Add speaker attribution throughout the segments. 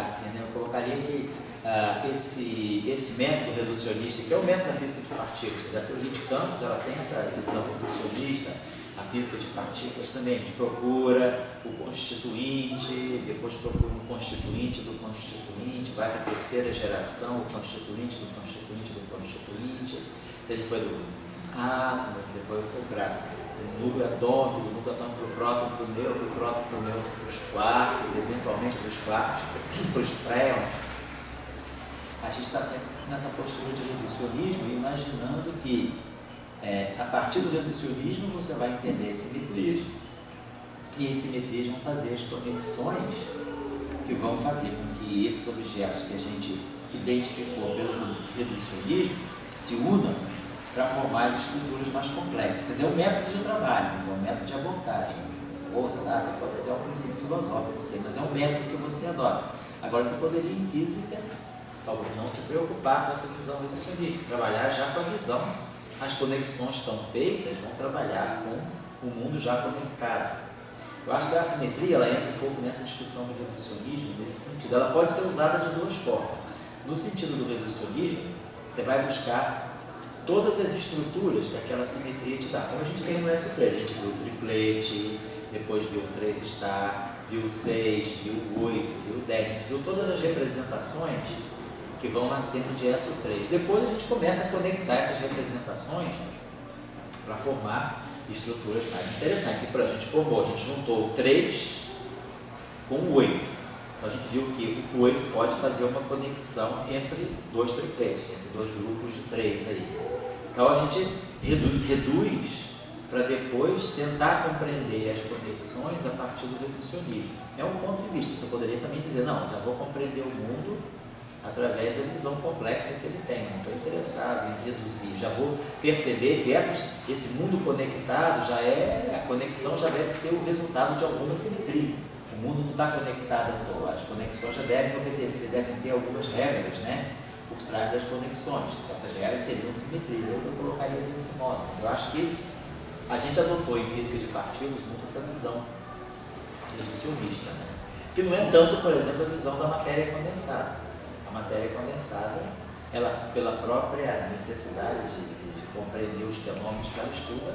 Speaker 1: assim, né? Eu colocaria que esse método reducionista, que é o método da física de partículas, a teoria de campos, ela tem essa visão reducionista. A física de partículas também procura o constituinte, depois procura um constituinte do constituinte, vai para a terceira geração, o constituinte do constituinte do constituinte, ele foi do átomo, depois foi para o núcleo atômico, do núcleo atômico para o próton, para o nêutron, do próton para o nêutron, para os quarks, eventualmente dos quarks para os préons. A gente está sempre nessa postura de reducionismo, imaginando que a partir do reducionismo você vai entender simetrias, e as simetrias vão fazer as conexões que vão fazer com que esses objetos que a gente identificou pelo reducionismo se unam para formar as estruturas mais complexas. Quer dizer, é um método de trabalho, mas é um método de abordagem. Ou sei lá, pode ser até um princípio filosófico, não sei, mas é um método que você adota. Agora, você poderia, em física, talvez não se preocupar com essa visão reducionista, trabalhar já com a visão. As conexões estão feitas, vão trabalhar com o mundo já conectado. Eu acho que a assimetria ela entra um pouco nessa discussão do reducionismo, nesse sentido. Ela pode ser usada de duas formas. No sentido do reducionismo, você vai buscar todas as estruturas que aquela simetria te dá. Como a gente fez no S3, a gente viu o triplete, depois viu o 3 star, viu o 6, viu o 8, viu o 10. A gente viu todas as representações que vão nascendo de SO3. Depois a gente começa a conectar essas representações para formar estruturas mais interessantes. Que a gente formou, a gente juntou o 3 com o 8. Então a gente viu que o 8 pode fazer uma conexão entre dois tripletes, entre dois grupos de 3 aí. Então a gente reduz para depois tentar compreender as conexões a partir do reducionismo. É um ponto de vista. Você poderia também dizer, não, já vou compreender o mundo através da visão complexa que ele tem, não estou interessado em reduzir, já vou perceber que esse mundo conectado a conexão já deve ser o resultado de alguma simetria. O mundo não está conectado à toa, as conexões já devem obedecer, devem ter algumas regras, né, por trás das conexões. Essas regras seriam simetrias, eu colocaria desse modo. Mas eu acho que a gente adotou em física de partículas muito essa visão reducionista, né? Que não é tanto, por exemplo, a visão da matéria condensada. A matéria condensada, ela, pela própria necessidade de compreender os fenômenos que ela estuda,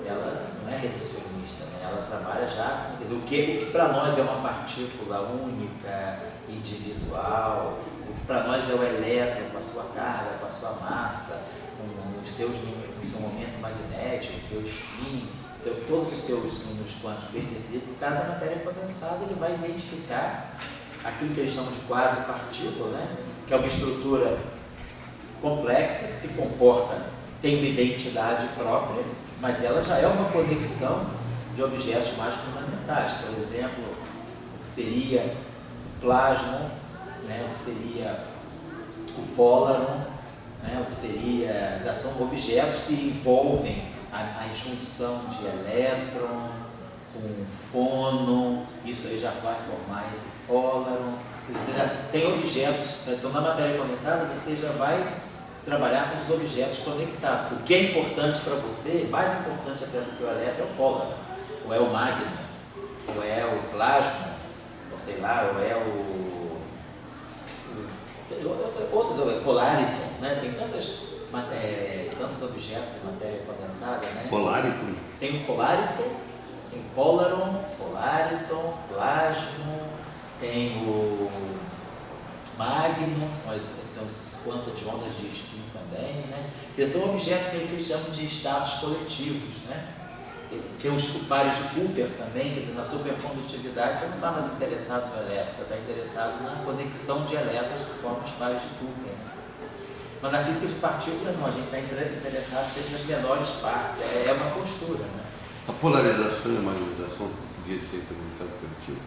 Speaker 1: ela não é reducionista, né? Ela trabalha já, quer dizer, o que para nós é uma partícula única, individual, o que para nós é o elétron com a sua carga, com a sua massa, com os seus números, com o seu momento magnético, o seu spin, todos os seus números quânticos bem definidos, cada matéria condensada ele vai identificar aquilo que eles chamam de quase partícula, né? Que é uma estrutura complexa, que se comporta, tem uma identidade própria, mas ela já é uma conexão de objetos mais fundamentais. Por exemplo, o que seria o plasmon, né? O que seria o pólaron, né? O que seria, já são objetos que envolvem a junção de elétron com fônon, isso aí já vai formar esse pólaron. Você já tem objetos, então na matéria condensada você já vai trabalhar com os objetos conectados. O que é importante para você, mais importante até do que o elétron, é o pólaron, ou é o magno, ou é o plasma, ou sei lá, ou é outros, polariton, né? Tem tantos objetos de matéria condensada, né?
Speaker 2: Polariton?
Speaker 1: Tem o polariton, tem pólaron, polariton, plasma, tem o magnum, que são esses quantos de ondas de spin também, né? Que são objetos que eles chamam de estados coletivos, né? Tem os pares de Cooper também, quer dizer, na supercondutividade você não está mais interessado no elétron, você está interessado na conexão de elétrons que formam os pares de Cooper. Mas na física de partículas não, a gente está interessado sempre nas menores partes, é uma postura, né?
Speaker 2: A polarização e a magnetização devia ter também um caso coletivo?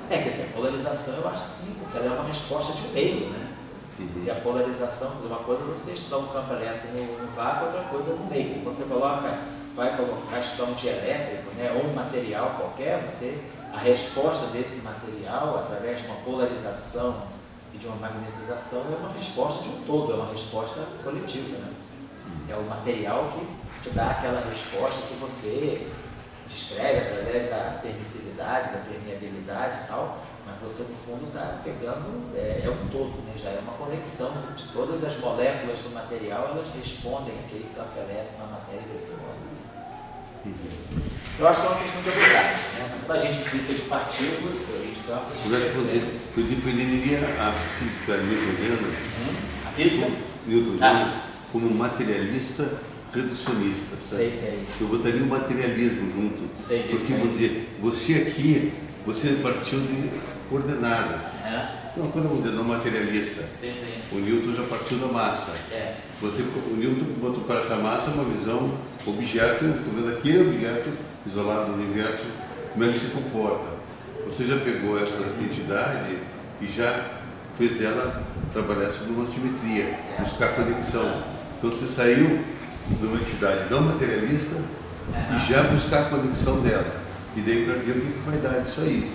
Speaker 1: Quer dizer, a polarização eu acho que sim, porque ela é uma resposta de um meio, né? Quer dizer, a polarização, uma coisa é você estudar um campo elétrico no vácuo, outra coisa no meio. Quando você vai colocar estudar um dielétrico, né, ou um material qualquer, a resposta desse material, através de uma polarização e de uma magnetização, é uma resposta de um todo, é uma resposta coletiva, né? É o material que te dá aquela resposta que você descreve através da permissividade, da permeabilidade e tal, mas você no fundo está pegando, é um todo, né? Já é uma conexão de todas as moléculas do material, elas respondem àquele campo elétrico na matéria desse modo. Eu acho que é uma questão de habilidade, né? Para a gente física de partículas, teoria de campos.
Speaker 2: Eu definiria a física newtoniana,
Speaker 1: A física?
Speaker 2: Como materialista reducionista.
Speaker 1: Sei.
Speaker 2: Eu botaria o materialismo junto.
Speaker 1: Entendi,
Speaker 2: porque vou dizer, você aqui, você partiu de coordenadas. Não, quando eu vou dizer não materialista, o Newton já partiu da massa. O Newton botou para essa massa uma visão, objeto, estou vendo aqui, objeto isolado do universo, como é que se comporta. Você já pegou essa entidade e já fez ela trabalhar sobre uma simetria, buscar conexão. Então você saiu de uma entidade não materialista e já buscar a conexão dela. E daí para ver o que vai dar disso aí.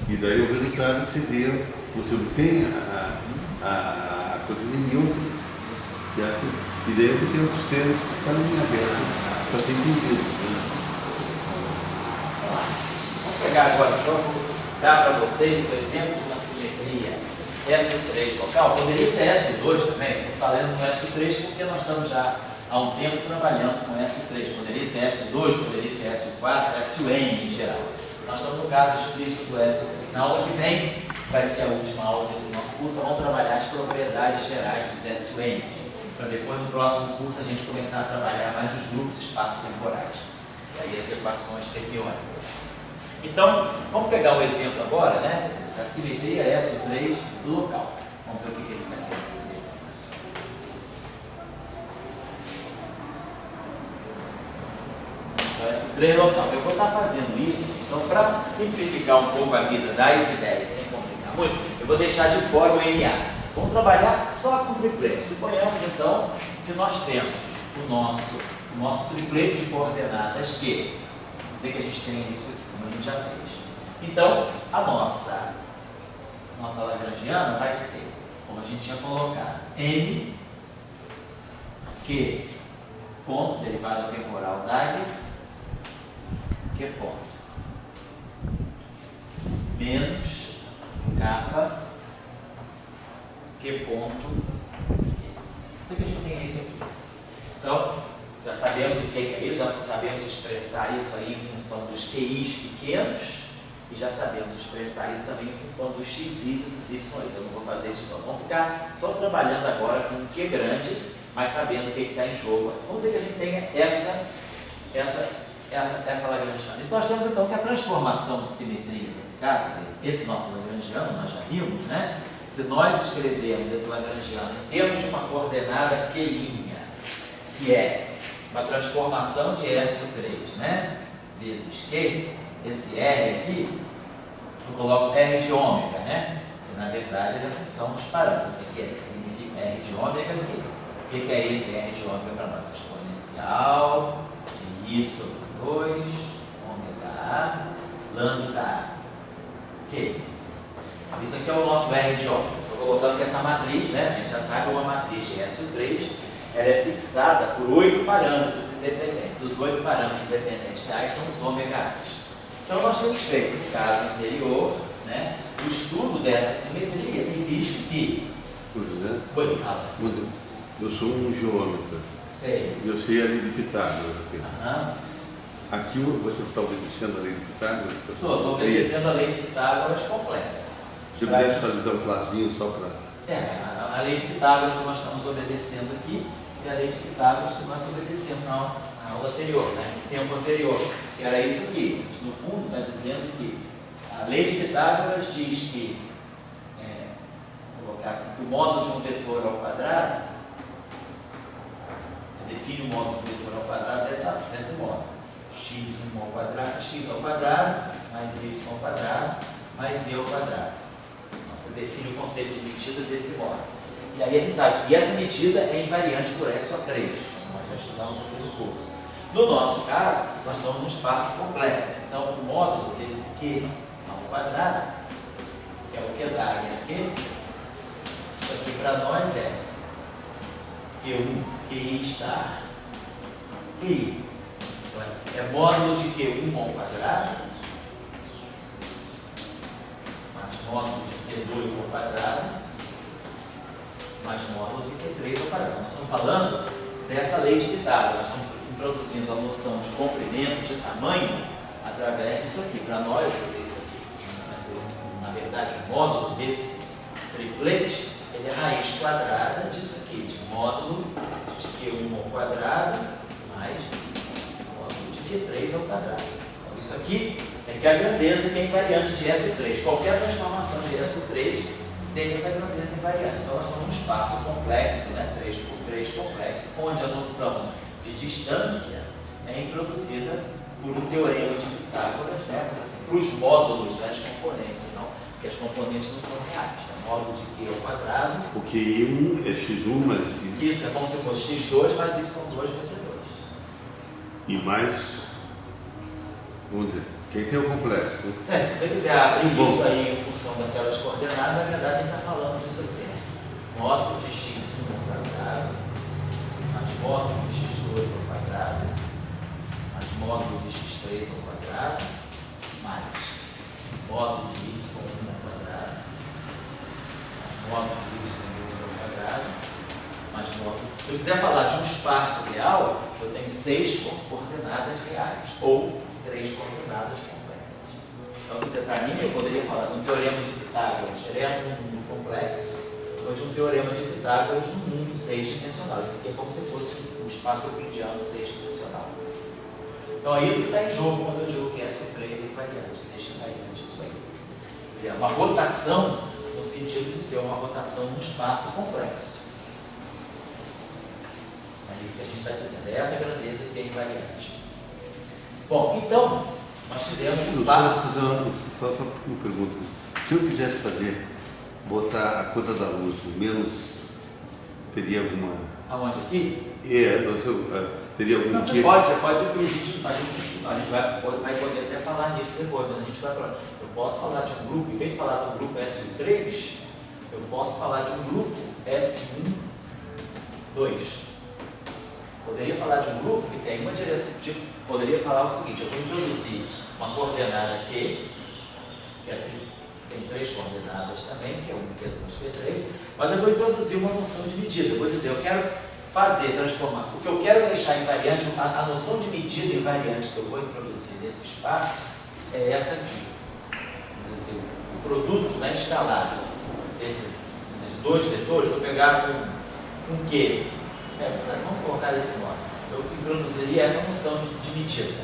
Speaker 2: E daí o resultado que você deu, você obtém a coisa de Newton, certo? E daí eu tenho outros termos para mim aberto, para ser entendido.
Speaker 1: Vamos pegar agora, então, vou dar para vocês o exemplo de uma simetria SO3 local. Poderia ser SO2 também, estou falando no SO3 porque nós estamos já há um tempo trabalhando com SO3. Poderia ser SO2, poderia ser SO4, SON em geral. Nós estamos no caso explícito do SO3. Na aula que vem, vai ser a última aula desse nosso curso, nós vamos trabalhar as propriedades gerais dos SON, para depois no próximo curso a gente começar a trabalhar mais os grupos espaço-temporais. E aí as equações fermiônicas. Então, vamos pegar um exemplo agora, né, da simetria SO3 local. Vamos ver o que ele está querendo dizer com isso. Então, SO3 local. Eu vou estar fazendo isso, então, para simplificar um pouco a vida das ideias, sem complicar muito, eu vou deixar de fora o NA. Vamos trabalhar só com triplete. Suponhamos, então, que nós temos o nosso triplete de coordenadas que, não sei que a gente tem isso aqui, como a gente já fez. Então, a nossa lagrangiana vai ser, como a gente tinha colocado, N, Q, ponto, derivada temporal Dagger, Q ponto, menos kappa, Q ponto, por que a gente tem isso aqui? Então, já sabemos o que é isso, já sabemos expressar isso aí em função dos QIs pequenos e já sabemos expressar isso também em função dos XIs e dos YIs. Eu não vou fazer isso não. Vamos ficar só trabalhando agora com um Q grande, mas sabendo o que está em jogo. Vamos dizer que a gente tenha essa lagrangiana. Então nós temos então que a transformação de simetria nesse caso, esse nosso lagrangiano, nós já vimos, né? Se nós escrevermos esse lagrangiano em termos de uma coordenada Q', que é uma transformação de SO3, né? Vezes Q, esse R aqui, eu coloco R de ômega, né? Que na verdade é a função dos parâmetros. Isso aqui significa R de ômega do quê? O que é esse R de ômega para nós? Exponencial de I sobre 2, ômega A, lambda A. Ok? Isso aqui é o nosso R de ômega. Estou colocando que essa matriz, né? A gente já sabe uma matriz de SO3, ela é fixada por 8 parâmetros independentes. Os 8 parâmetros independentes reais são os ômega A's. Então nós temos feito, no caso anterior, né, o estudo dessa simetria e visto que...
Speaker 2: Eu sou um geômetra.
Speaker 1: Sei.
Speaker 2: Eu sei a lei de Pitágoras. Aqui você está obedecendo a lei de Pitágoras?
Speaker 1: Estou obedecendo a lei de Pitágoras complexa.
Speaker 2: Você pudesse fazer um plazinho só para...
Speaker 1: A lei de Pitágoras que nós estamos obedecendo aqui e a lei de Pitágoras que nós obedecemos na aula anterior, né, no tempo anterior. Que era isso aqui. No fundo, está dizendo que a lei de Pitágoras diz que, vou colocar assim, que o módulo de um vetor ao quadrado, define o módulo de um vetor ao quadrado desse modo. X1 ao quadrado, x ao quadrado, mais y ao quadrado, mais e ao quadrado. Você define o conceito de medida desse modo. E aí a gente sabe que essa medida é invariante por SO3, como nós já estudamos aqui no curso. No nosso caso, nós estamos num espaço complexo. Então, o módulo desse Q ao quadrado, que é o Q Dagger aqui, isso aqui para nós é Q1, QI star, QI. Então, é módulo de Q1 ao quadrado, mais módulo de Q2 ao quadrado, mais módulo de Q3 ao quadrado. Nós estamos falando dessa lei de Pitágoras, nós estamos introduzindo a noção de comprimento, de tamanho, através disso aqui. Para nós, isso aqui, na verdade, o módulo desse triplete, ele é raiz quadrada disso aqui, de módulo de Q1 ao quadrado, mais módulo de Q3 ao quadrado. Então, isso aqui é que a grandeza que é invariante de SO3. Qualquer transformação de SO3 deixa essa grandeza invariante. Então, nós estamos num espaço complexo, né? 3x3 complexo, onde a noção de distância é introduzida por um teorema de Pitágoras, né? Assim, para os módulos das componentes, então, porque as componentes não são reais. O módulo de Q ao quadrado.
Speaker 2: O Q1 é x1 mais x.
Speaker 1: Isso, é como se fosse x2 mais y2 vezes c2.
Speaker 2: E mais, vamos dizer, quem tem o complexo.
Speaker 1: Se você quiser abrir isso aí em função daquelas coordenadas, na verdade a gente está falando disso aqui. Módulo de x1 ao quadrado, mais módulo de x2 ao quadrado, mais módulo de x3 ao quadrado, mais módulo de y ao quadrado, mais módulo de y2 ao quadrado, mais módulo. Se eu quiser falar de um espaço real, eu tenho 6 coordenadas reais, ou 3 coordenadas complexas. Então, você para mim, eu poderia falar de um teorema de Pitágoras direto no mundo complexo, ou de um teorema de Pitágoras no mundo 6-dimensional. Isso aqui é como se fosse um espaço euclidiano 6-dimensional. Então, é isso que está em jogo quando eu digo que SO3 é invariante, deixa invariante isso aí. Quer dizer, uma rotação no sentido de ser uma rotação num espaço complexo. É isso que a gente está dizendo. É essa grandeza que é invariante. Bom, então, nós tivemos um passo.
Speaker 2: Só uma pergunta. Se eu quisesse fazer, botar a coisa da luz, menos, teria alguma.
Speaker 1: Aonde aqui?
Speaker 2: Teria algum.
Speaker 1: Não, você pode vir, a gente vai poder até falar nisso depois, mas a gente vai falar. Eu posso falar de um grupo, em vez de falar de um grupo S3, eu posso falar de um grupo S1, 2. Poderia falar de um grupo que tem uma direção, tipo, poderia falar o seguinte: eu vou introduzir uma coordenada Q, que tem 3 coordenadas também, que é 1, Q2, Q3, mas eu vou introduzir uma noção de medida. Eu vou dizer, eu quero fazer transformação. O que eu quero deixar invariante, a noção de medida invariante que eu vou introduzir nesse espaço é essa aqui. Vamos dizer, o produto, né, escalável desses 2 vetores, se eu pegar um Q, vamos colocar desse modo, eu introduziria essa noção de medida.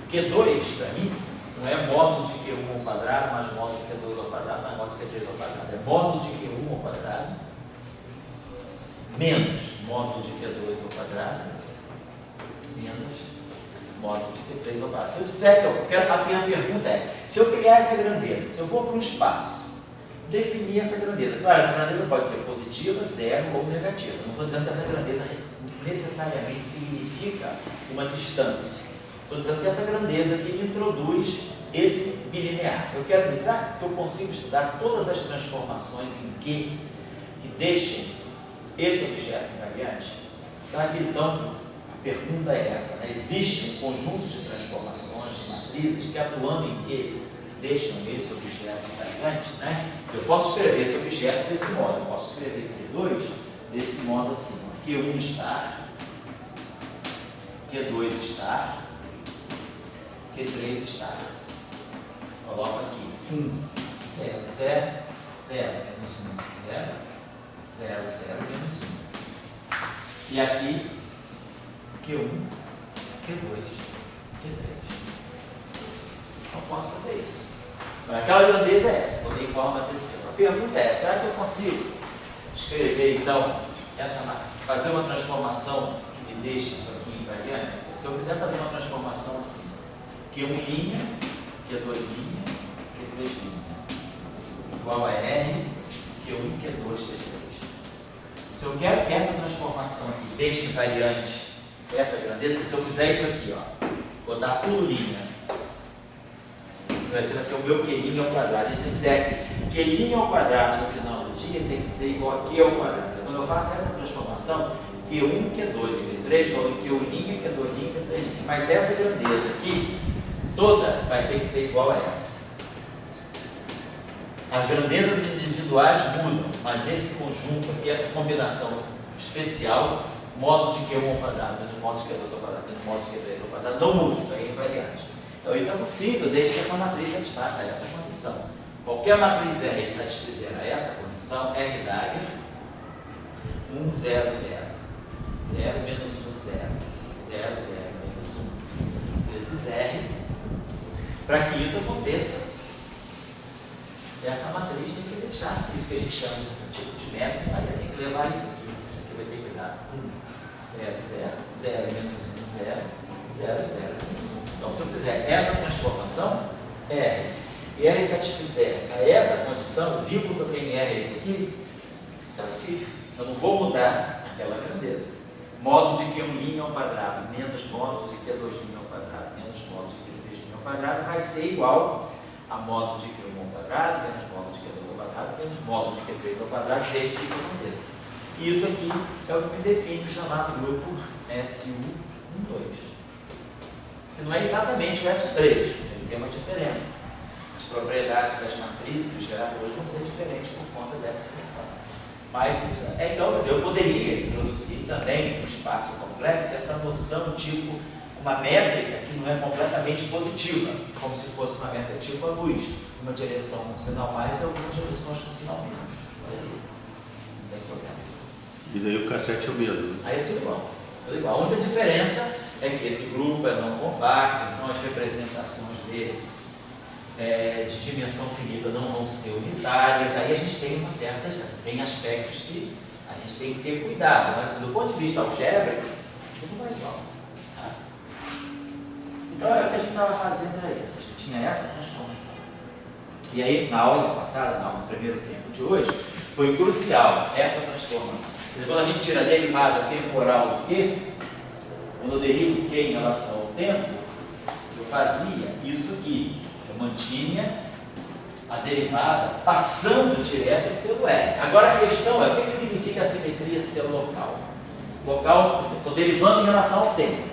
Speaker 1: O Q2, para mim, não é módulo de Q1 ao quadrado, mais módulo de Q2 ao quadrado, mais módulo de Q3 ao quadrado. É módulo de Q1 ao quadrado, menos módulo de Q2 ao quadrado, menos módulo de Q3 ao quadrado. Se eu disser que eu quero, a minha pergunta é, se eu criar essa grandeza, se eu for para um espaço, definir essa grandeza. Claro, essa grandeza pode ser positiva, zero ou negativa. Não estou dizendo que essa grandeza necessariamente significa uma distância. Estou dizendo que essa grandeza aqui me introduz esse bilinear. Eu quero dizer que eu consigo estudar todas as transformações em Q que deixem esse objeto invariante. Será que então, a pergunta é essa, né? Existe um conjunto de transformações, de matrizes, que atuando em Q deixam esse objeto invariante, né? Eu posso escrever esse objeto desse modo. Eu posso escrever Q2 desse modo assim: Q1 estar, Q2 estar, Q3 estar. Coloco aqui 1, 0, 0, 0, menos 1, 0, 0, 0, menos 1. E aqui Q1, Q2, Q3. Não posso fazer isso. Mas aquela grandeza é essa, botei em forma decisiva. A pergunta é, será que eu consigo escrever então, fazer uma transformação que me deixe isso aqui invariante? Se eu quiser fazer uma transformação assim, Q1 linha, Q2 linha, Q3 linha, igual a R, Q1, Q2, Q3. Se eu quero que essa transformação aqui deixe invariante essa grandeza, se eu fizer isso aqui, ó, botar tudo linha, isso vai ser o meu Q' ao quadrado. A gente disser que Q' ao quadrado no final do dia tem que ser igual a Q ao quadrado. Quando eu faço essa transformação, Q1, Q2 e Q3, vou em Q1, Q2, Q3. Mas essa grandeza aqui, toda vai ter que ser igual a essa. As grandezas individuais mudam, mas esse conjunto aqui, essa combinação especial, modo de Q1 ao quadrado, menos modo de Q2 ao quadrado, menos modo de Q3 ao quadrado, não muda, isso aí é invariante. Então isso é possível desde que essa matriz satisfaça essa condição. Qualquer matriz R que satisfizer a essa condição, R dá 1, 0, 0. 0 menos 1, 0. 0, 0 menos 1 vezes R. Para que isso aconteça, essa matriz tem que deixar. Isso que a gente chama desse tipo de método, aí tem que levar isso aqui. Isso aqui vai ter que dar 1, 0, 0, 0 menos 1, 0, 0, 0 menos 1. Então, se eu fizer essa transformação, R, e R satisfizer a essa condição, o vínculo que eu tenho em R é isso aqui, isso é possível. Eu não vou mudar aquela grandeza. Modo de Q1' ao quadrado menos modo de Q2' ao quadrado menos modo de Q3' ao quadrado vai ser igual a modo de Q1 ao quadrado menos modo de Q2 ao quadrado menos modo de Q3 ao quadrado, desde que isso aconteça. E isso aqui é o que me define o chamado grupo SU12. Que não é exatamente o S3, ele tem uma diferença. As propriedades das matrizes dos geradores vão ser diferentes por conta dessa tensão. Mas isso é, então, quer dizer, eu poderia introduzir também no espaço complexo essa noção tipo uma métrica que não é completamente positiva, como se fosse uma métrica tipo a luz, uma direção com sinal mais e algumas direções com sinal menos. Olha aí, não tem problema.
Speaker 2: E daí o cassete é o mesmo, né?
Speaker 1: Aí é tudo igual, tudo igual. A única diferença é que esse grupo é não compacto, então as representações dele de dimensão finita não vão ser unitárias. Aí a gente tem tem aspectos que a gente tem que ter cuidado, mas do ponto de vista algébrico, tudo vai igual. Tá? Então o que a gente estava fazendo era isso, a gente tinha essa transformação. E aí na aula passada, no primeiro tempo de hoje, foi crucial essa transformação. Quando a gente tira a derivada temporal do Q, quando eu derivo o Q em relação ao tempo, eu fazia isso aqui. Eu mantinha a derivada passando direto pelo R. Agora a questão é, o que significa a simetria ser local? Local, estou derivando em relação ao tempo.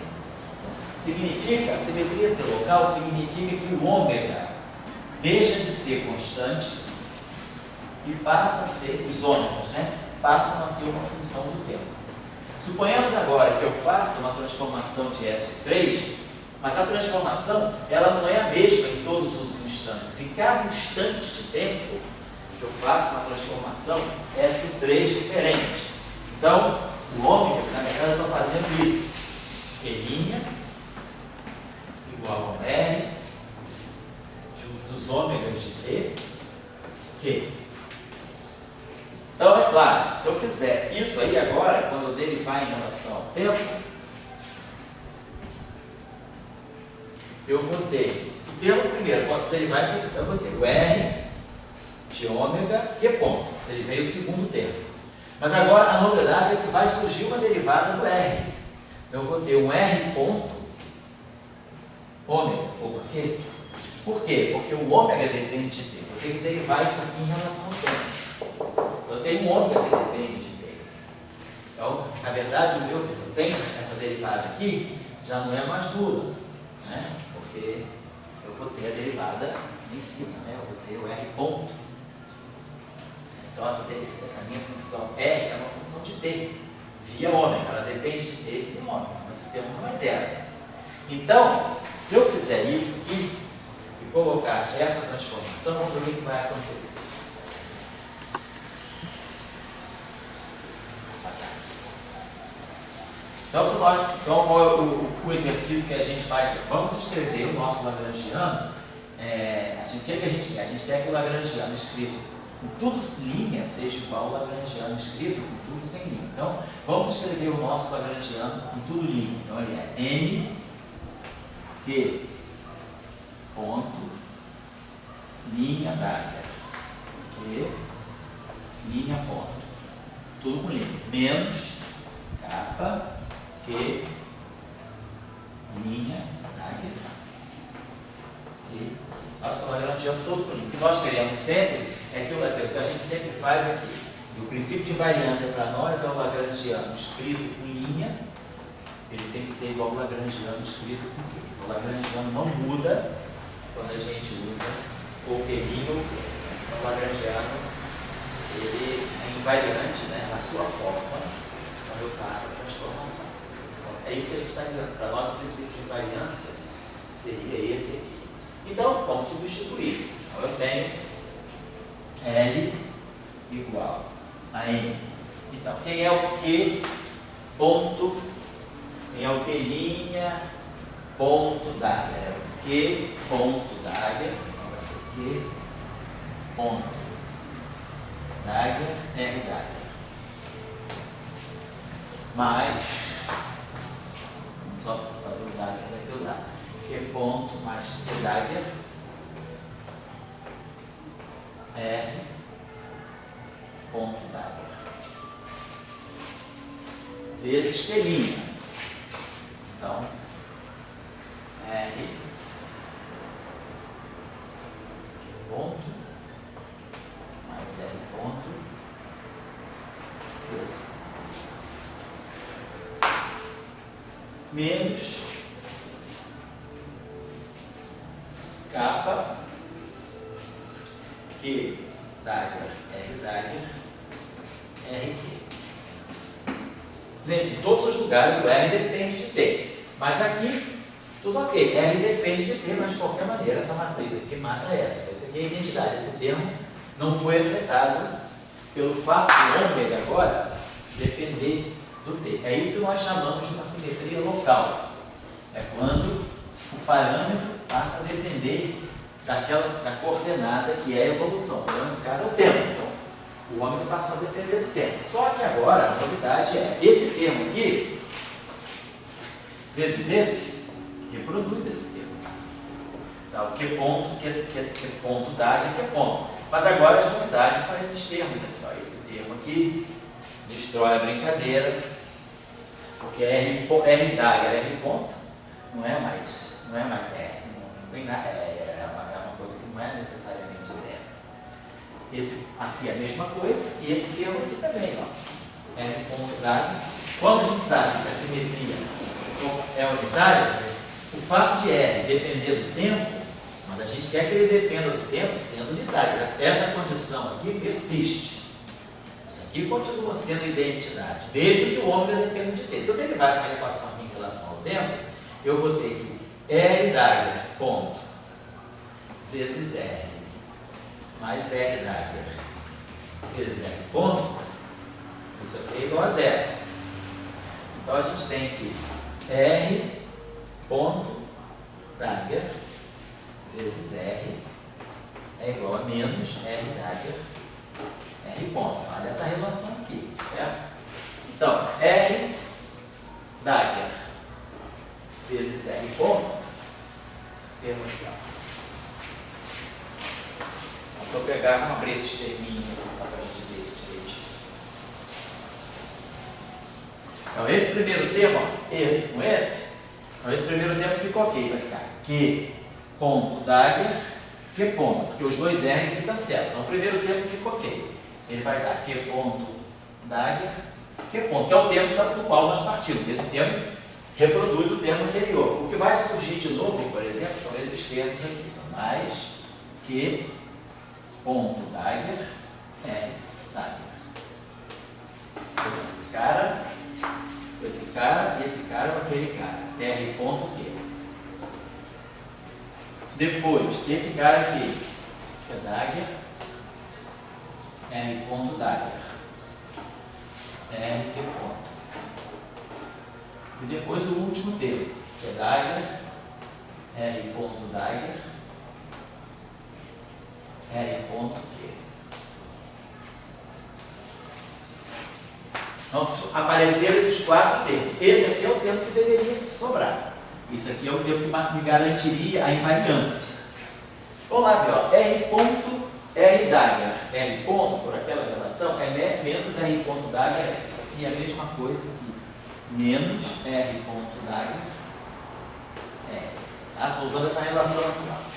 Speaker 1: Significa, a simetria ser local significa que o ômega deixa de ser constante e passa a ser, os ômegas, né? Passam a ser uma função do tempo. Suponhamos agora que eu faça uma transformação de S3, mas a transformação ela não é a mesma em todos os instantes. Em cada instante de tempo que eu faço uma transformação, S3 diferente. Então, o ômega, na verdade, eu estou fazendo isso. Q' igual a R, junto dos ômegas de T, Q. Então, é claro, se eu fizer isso aí agora, quando eu derivar em relação ao tempo, eu vou ter, pelo primeiro, quando derivar isso aqui, eu vou ter o R de ômega Q ponto. Derivei o segundo termo. Mas agora a novidade é que vai surgir uma derivada do R. Eu vou ter um R ponto ômega. Por quê? Por quê? Porque o ômega depende de T. Eu tenho que derivar isso aqui em relação ao tempo. Eu tenho um ômega que depende de T. Então, na verdade, o meu, se eu tenho essa derivada aqui, já não é mais nula, né? Porque eu vou ter a derivada em cima, né? Eu vou ter o R ponto. Então, essa minha função R é uma função de T, via ômega. Ela depende de T via ômega. O sistema não é zero. Então, se eu fizer isso aqui e colocar essa transformação, vamos ver o que vai acontecer. Então, qual é o exercício que a gente faz? Vamos escrever o nosso lagrangiano. O que a gente quer? A gente quer que o lagrangiano escrito com tudo linha seja igual ao lagrangiano escrito com tudo sem linha. Então, vamos escrever o nosso lagrangiano com tudo linha. Então, ele é N, Q, ponto, linha dada, Q, linha ponto. Tudo com linha. Menos, capa, Q, linha, dagger, e nós estamos lagrangiando todo por linha. O que nós queremos sempre é que o que a gente sempre faz aqui. O princípio de invariância para nós é o lagrangiano escrito com linha, ele tem que ser igual ao lagrangiano escrito com Q. O lagrangiano não muda quando a gente usa ou Q' ou Q. o lagrangiano, ele é invariante, né, na sua forma, quando eu faço a transformação. Então, é isso que a gente está dizendo. Para nós, o princípio de invariância seria esse aqui. Então, vamos substituir. Então, eu tenho L igual a N. Então, quem é o Q ponto? Quem é o Q' ponto Dagger? É o Q ponto Dagger. Então, vai ser Q ponto Dagger, R Dagger. Mais, vamos só fazer o Dagger daqui, o Dagger. Q ponto mais Q Dagger. R ponto Dagger. Vezes Q'. Então, R ponto mais R ponto menos capa Q Dagger, R Dagger, RQ. Lembre, em todos os lugares o R depende de T, mas aqui tudo ok, R depende de T, mas de qualquer maneira essa matriz aqui mata essa. Isso aqui é a identidade, esse termo não foi afetado pelo fato de ômega agora depender do T. É isso que nós chamamos de uma simetria local. É quando o parâmetro passa a depender da coordenada que é a evolução. Então, nesse caso é o tempo. Então, o ômega passou a depender do tempo. Só que agora a novidade é esse termo aqui, vezes esse, reproduz esse termo. Tá? O que ponto, que ponto dá e que ponto. Mas agora as novidades são esses termos aqui. Ó. Esse termo aqui destrói a brincadeira, porque R Dagger, R ponto, não é mais R. Não tem nada, é uma coisa que não é necessariamente zero. Esse aqui é a mesma coisa, e esse termo aqui também, ó. R ponto Dagger. Quando a gente sabe que a simetria é unitária, o fato de R depender do tempo, mas a gente quer que ele dependa do tempo sendo unitário. Essa condição aqui persiste. Isso aqui continua sendo identidade, mesmo que o ômega dependa de T. Se eu derivar essa equação aqui em relação ao tempo, eu vou ter que R Dagger ponto vezes R mais R Dagger vezes R ponto, isso aqui é igual a zero. Então a gente tem que R ponto Dagger vezes R é igual a menos R Dagger R ponto. Olha essa relação aqui, certo? Então, R Dagger vezes R ponto, esse termo aqui, ó. Vamos só pegar, vamos abrir esses terminhos aqui só para a gente ver isso direitinho. Então, esse primeiro termo, ó, esse com esse, então esse primeiro termo ficou ok, vai ficar Q ponto Dagger, Q ponto, porque os dois R's se cancelam. Então, o primeiro termo ficou ok. Ele vai dar Q ponto Dagger, Q ponto, que é o termo do qual nós partimos. Esse termo reproduz o termo anterior. O que vai surgir de novo, por exemplo, são esses termos aqui. Então, mais Q ponto Dagger, R Dagger. Esse cara e esse cara é aquele cara. R ponto Q. Depois, esse cara aqui, que é Dagger, R ponto Dagger, R ponto. E depois o último termo, que é Dagger, R ponto Dagger, R ponto Q. Então, apareceram esses quatro termos. Esse aqui é o termo que deveria sobrar. Isso aqui é o termo que me garantiria a invariância. Vamos lá ver, ó. R ponto R Dagger, R ponto, por aquela relação, é menos R ponto Dagger. Isso aqui é a mesma coisa aqui. Menos R ponto Dagger. Estou usando essa relação aqui, ó.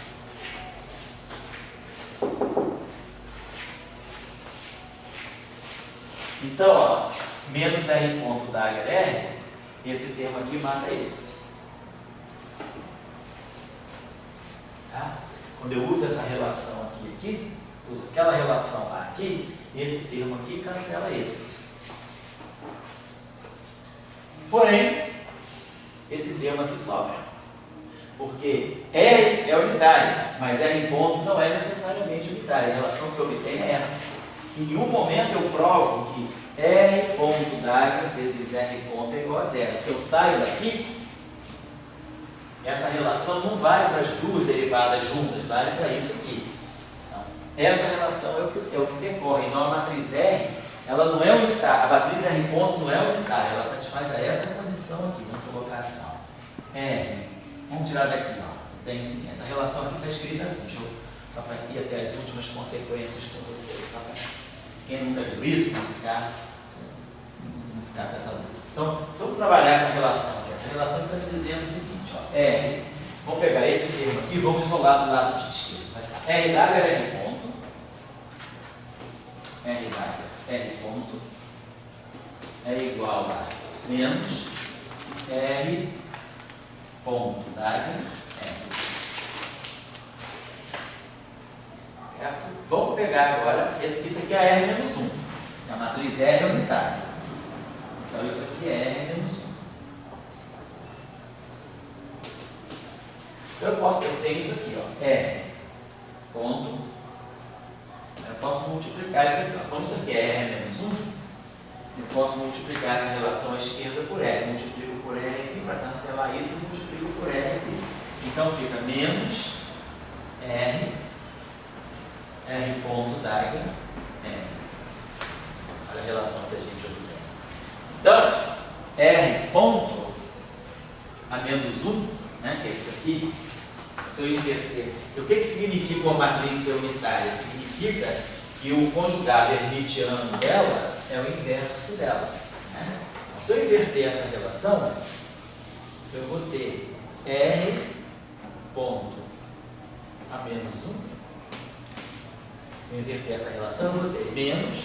Speaker 1: Então, ó, menos R ponto Dagger R, esse termo aqui mata esse. Tá? Quando eu uso essa relação aqui, usa aquela relação aqui, esse termo aqui cancela esse. Porém, esse termo aqui sobra. Porque R é unitária, mas R em ponto não é necessariamente unitária. A relação que eu obtenho é essa. Em um momento eu provo que R ponto d'H vezes R ponto é igual a zero. Se eu saio daqui, essa relação não vale para as duas derivadas juntas, vale para isso aqui. Então, essa relação é o que decorre. Então a matriz R, ela não é unitária. A matriz R ponto não é unitária, ela satisfaz a essa condição aqui. Vamos colocar assim, ó. R, vamos tirar daqui, ó. Tenho sim, essa relação aqui está escrita assim. Deixa eu só para ir até as últimas consequências com vocês. Só para quem nunca viu isso, não ficar com essa dúvida. Então, se eu trabalhar essa relação aqui, essa relação está me dizendo o seguinte, ó, R, vamos pegar esse termo aqui e vamos isolar do lado de esquerdo. Vai ficar R d'H é R ponto, R d'H R ponto, é igual a menos R ponto d'H R. Certo? Vamos pegar agora, isso aqui é R menos 1, a matriz R é unitária. Então isso aqui é R menos 1. Eu tenho isso aqui, ó, R ponto, eu posso multiplicar isso aqui, ó. Como isso aqui é R menos 1, eu posso multiplicar essa relação à esquerda por R, multiplico por R aqui, para cancelar isso, eu multiplico por R aqui. Então fica menos R ponto d'H R. Olha a relação que a gente obtém. Então, R ponto a menos 1, né, que é isso aqui, se eu inverter, o que significa uma matriz ser unitária? Significa que o conjugado hermitiano dela é o inverso dela. Né? Então, se eu inverter essa relação, eu vou ter R ponto a menos 1. Se eu inverter essa relação, eu vou ter menos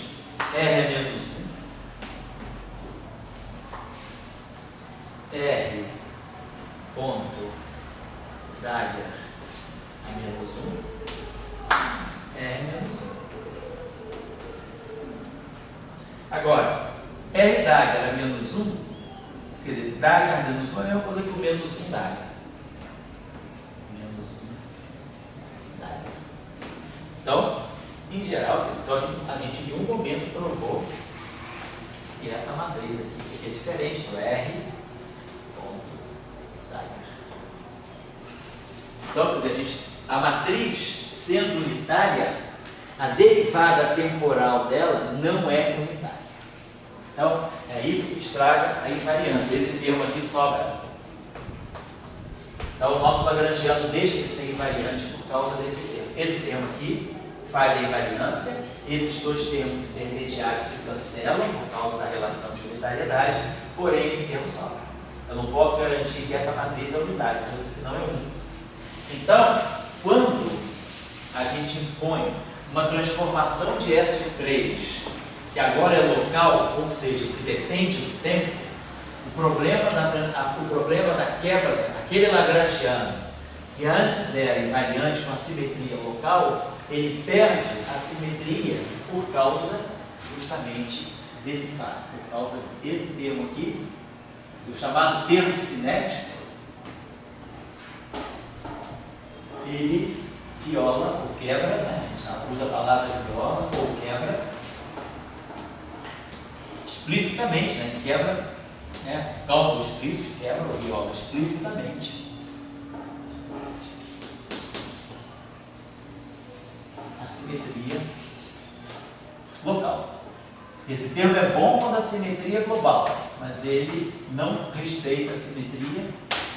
Speaker 1: R menos 1. R ponto d'H a menos 1. R menos 1. Agora, R d'H era menos 1, quer dizer, d'H menos 1 é a mesma coisa que o menos 1 d'H. Menos 1 d'H. Então, em geral, a gente em um momento provou que essa matriz aqui, isso aqui é diferente do R ponto d'H. Então, quer dizer, a matriz sendo unitária, a derivada temporal dela não é unitária. Então, é isso que estraga a invariância. Esse termo aqui sobra. Então, o nosso lagrangiano deixa de ser invariante por causa desse termo. Esse termo aqui faz a invariância. Esses dois termos intermediários se cancelam por causa da relação de unitariedade, porém esse termo sobra. Eu não posso garantir que essa matriz é unitária, então isso aqui não é único. Então, quando a gente impõe uma transformação de SO3, que agora é local, ou seja, que depende do tempo, o problema da quebra, aquele lagrangiano, que antes era invariante com a simetria local, ele perde a simetria por causa justamente desse fato, por causa desse termo aqui, o chamado termo cinético, ele viola ou quebra, né? A gente usa a palavra viola ou quebra explicitamente, né? Quebra, né? Cálculo explícito, quebra ou viola explicitamente a simetria local. Esse termo é bom quando a simetria é global, mas ele não respeita a simetria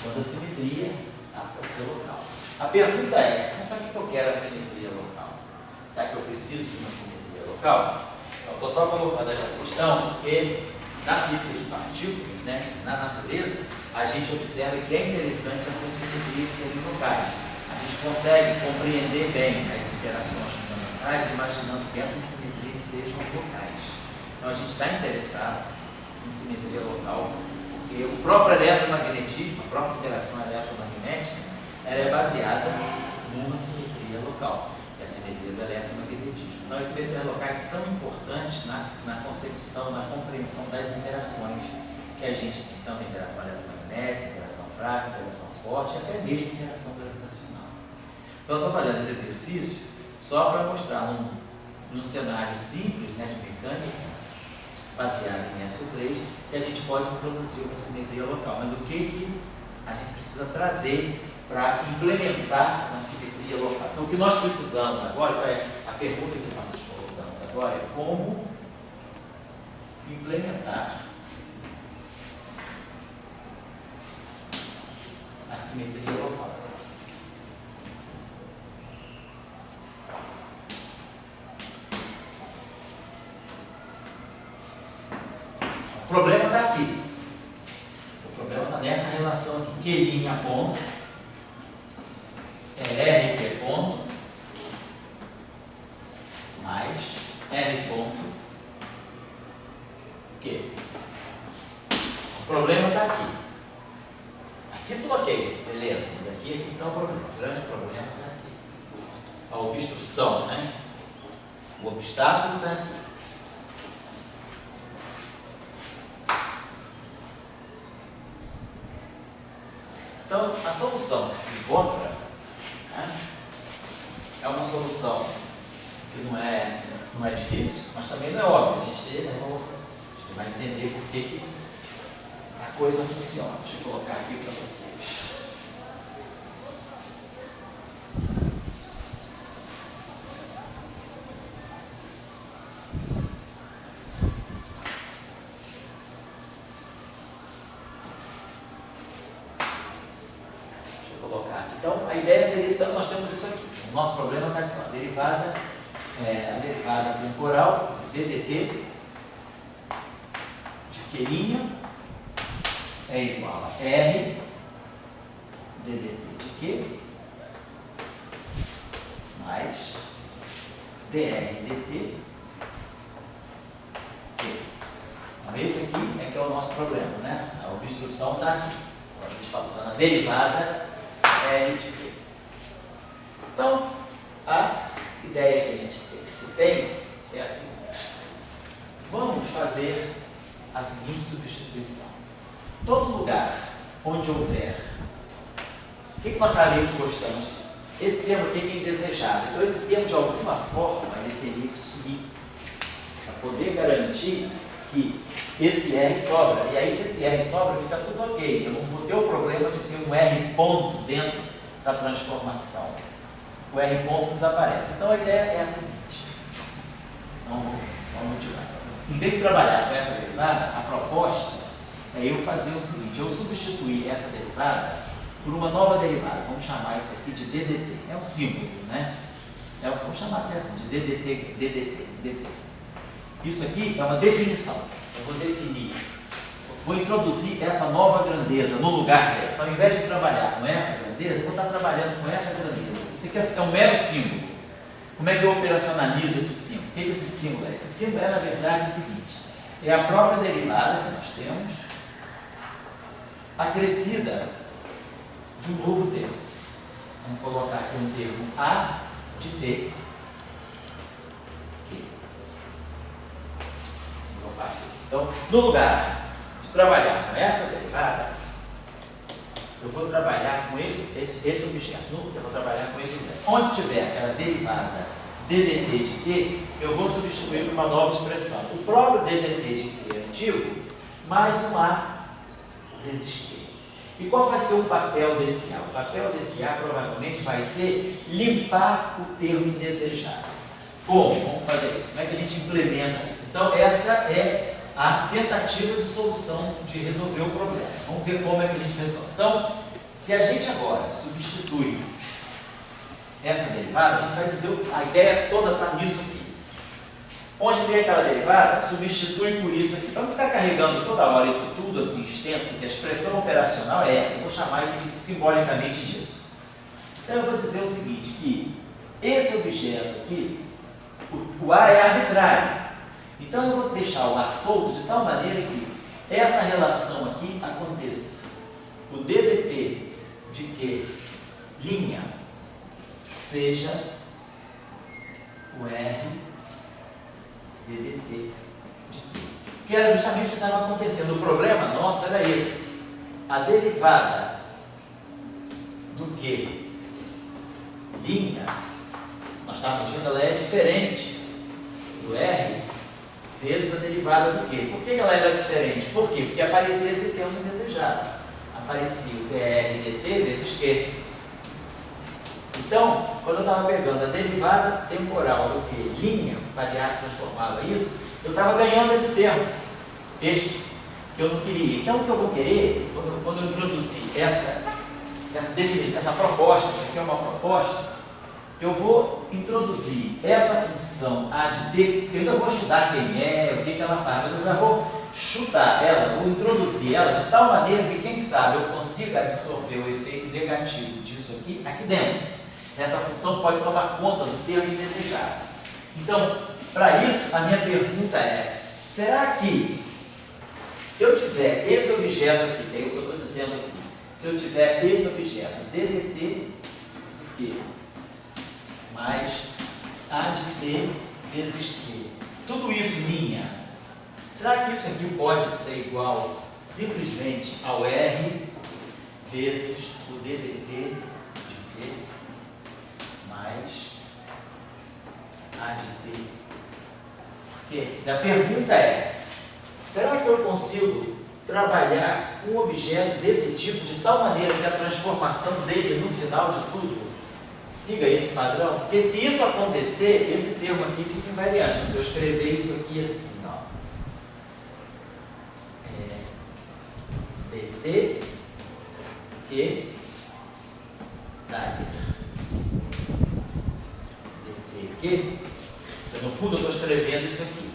Speaker 1: quando a simetria passa a ser local. A pergunta é, para que eu quero a simetria local? Será que eu preciso de uma simetria local? Eu estou só colocando essa questão porque na física de partículas, né, na natureza, a gente observa que é interessante essas simetrias serem locais. A gente consegue compreender bem as interações fundamentais imaginando que essas simetrias sejam locais. Então a gente está interessado em simetria local porque o próprio eletromagnetismo, a própria interação eletromagnética, ela é baseada numa simetria local. a simetria do eletromagnetismo. Então, as simetrias locais são importantes na concepção, na compreensão das interações que a gente tem, tanto a interação eletromagnética, interação fraca, interação forte, e até mesmo interação gravitacional. Então, só fazendo esse exercício, só para mostrar num cenário simples, né, de mecânica, baseado em SO3, que a gente pode introduzir uma simetria local. Mas o que a gente precisa trazer para implementar uma simetria local? Então, o que nós precisamos agora, a pergunta que nós nos colocamos agora é como implementar a simetria local. O problema está aqui. O problema está nessa relação aqui. Q' ponto é RQ ponto mais R ponto Q. O problema está aqui. Aqui tudo ok, beleza. Mas aqui está o problema. O grande problema está aqui. A obstrução, né? O obstáculo está aqui. Então, a solução que se encontra, né, é uma solução que não é difícil, mas também não é óbvio. A gente vai entender por que a coisa funciona. Deixa eu colocar aqui para vocês. Então, a ideia seria, então, nós temos isso aqui. O nosso problema está aqui, ó, a derivada temporal, DDT, de Q' é igual a R, DDT de Q, mais DR dt, Q. Então, esse aqui é que é o nosso problema, né? A obstrução está aqui. A gente fala, está na derivada R de Q. Então, a ideia que a gente se tem é a seguinte. Vamos fazer a seguinte substituição. Todo lugar onde houver... O que nós estaríamos gostando? Esse termo aqui é indesejável. Então, esse termo, de alguma forma, ele teria que subir para poder garantir que esse R sobra. E aí, se esse R sobra, fica tudo ok. Eu não vou ter o problema de ter um R ponto dentro da transformação. O R ponto desaparece. Então, a ideia é a seguinte. Vamos continuar. Em vez de trabalhar com essa derivada, a proposta é eu fazer o seguinte. Eu substituir essa derivada por uma nova derivada. Vamos chamar isso aqui de DDT. É um símbolo, né? Vamos chamar até assim, de DDT. Isso aqui é uma definição. Eu vou definir, vou introduzir essa nova grandeza no lugar dessa. Ao invés de trabalhar com essa grandeza, eu vou estar trabalhando com essa grandeza. Isso aqui é um mero símbolo. Como é que eu operacionalizo esse símbolo? O que esse símbolo é? Esse símbolo é, na verdade, o seguinte. É a própria derivada que nós temos, acrescida de um novo termo. Vamos colocar aqui um termo A de T. Então, no lugar de trabalhar com essa derivada, eu vou trabalhar com esse objeto. Eu vou trabalhar com esse objeto. Onde tiver aquela derivada DDT de Q, eu vou substituir por uma nova expressão. O próprio DDT de Q antigo, mais um A resistir. E qual vai ser o papel desse A? O papel desse A provavelmente vai ser limpar o termo indesejado. Como? Vamos fazer isso. Como é que a gente implementa isso? Então, essa é a tentativa de solução de resolver o problema. Vamos ver como é que a gente resolve. Então, se a gente agora substitui essa derivada, a gente vai dizer, a ideia toda está nisso aqui. Onde tem aquela derivada, substitui por isso aqui. Para não ficar carregando toda hora isso tudo assim extenso, a expressão operacional é essa. Eu vou chamar isso aqui simbolicamente disso. Então, eu vou dizer o seguinte, que esse objeto aqui, o A é arbitrário. Então, eu vou deixar o A solto de tal maneira que essa relação aqui aconteça. O DDT de Q' seja o R ddt. Que era justamente o que estava acontecendo. O problema nosso era esse. A derivada do Q linha, nós estávamos vendo, ela é diferente do R vezes a derivada do Q. Por que ela era diferente? Por quê? Porque aparecia esse termo indesejado. Aparecia o dr dt vezes Q. Então, quando eu estava pegando a derivada temporal do Q linha, variável transformava isso, eu estava ganhando esse termo, este, que eu não queria. Então, o que eu vou querer, quando eu introduzir essa definição, essa proposta, isso aqui é uma proposta, eu vou introduzir essa função a de t, que eu ainda vou estudar quem é, o que ela faz, mas eu já vou chutar ela, vou introduzir ela de tal maneira que, quem sabe, eu consiga absorver o efeito negativo disso aqui dentro. Essa função pode tomar conta do termo indesejado. Então, para isso, a minha pergunta é: será que, se eu tiver esse objeto aqui, que é o que eu estou dizendo aqui, se eu tiver esse objeto, ddt Q mais a de t vezes Q, tudo isso linha, será que isso aqui pode ser igual simplesmente ao R vezes o ddt de Q mais a de t Q? A pergunta é: será que eu consigo trabalhar um objeto desse tipo de tal maneira que a transformação dele no final de tudo siga esse padrão? Porque se isso acontecer, esse termo aqui fica invariante. Se eu escrever isso aqui assim, ó, dt Q dagger dt Q, no fundo eu estou escrevendo isso aqui,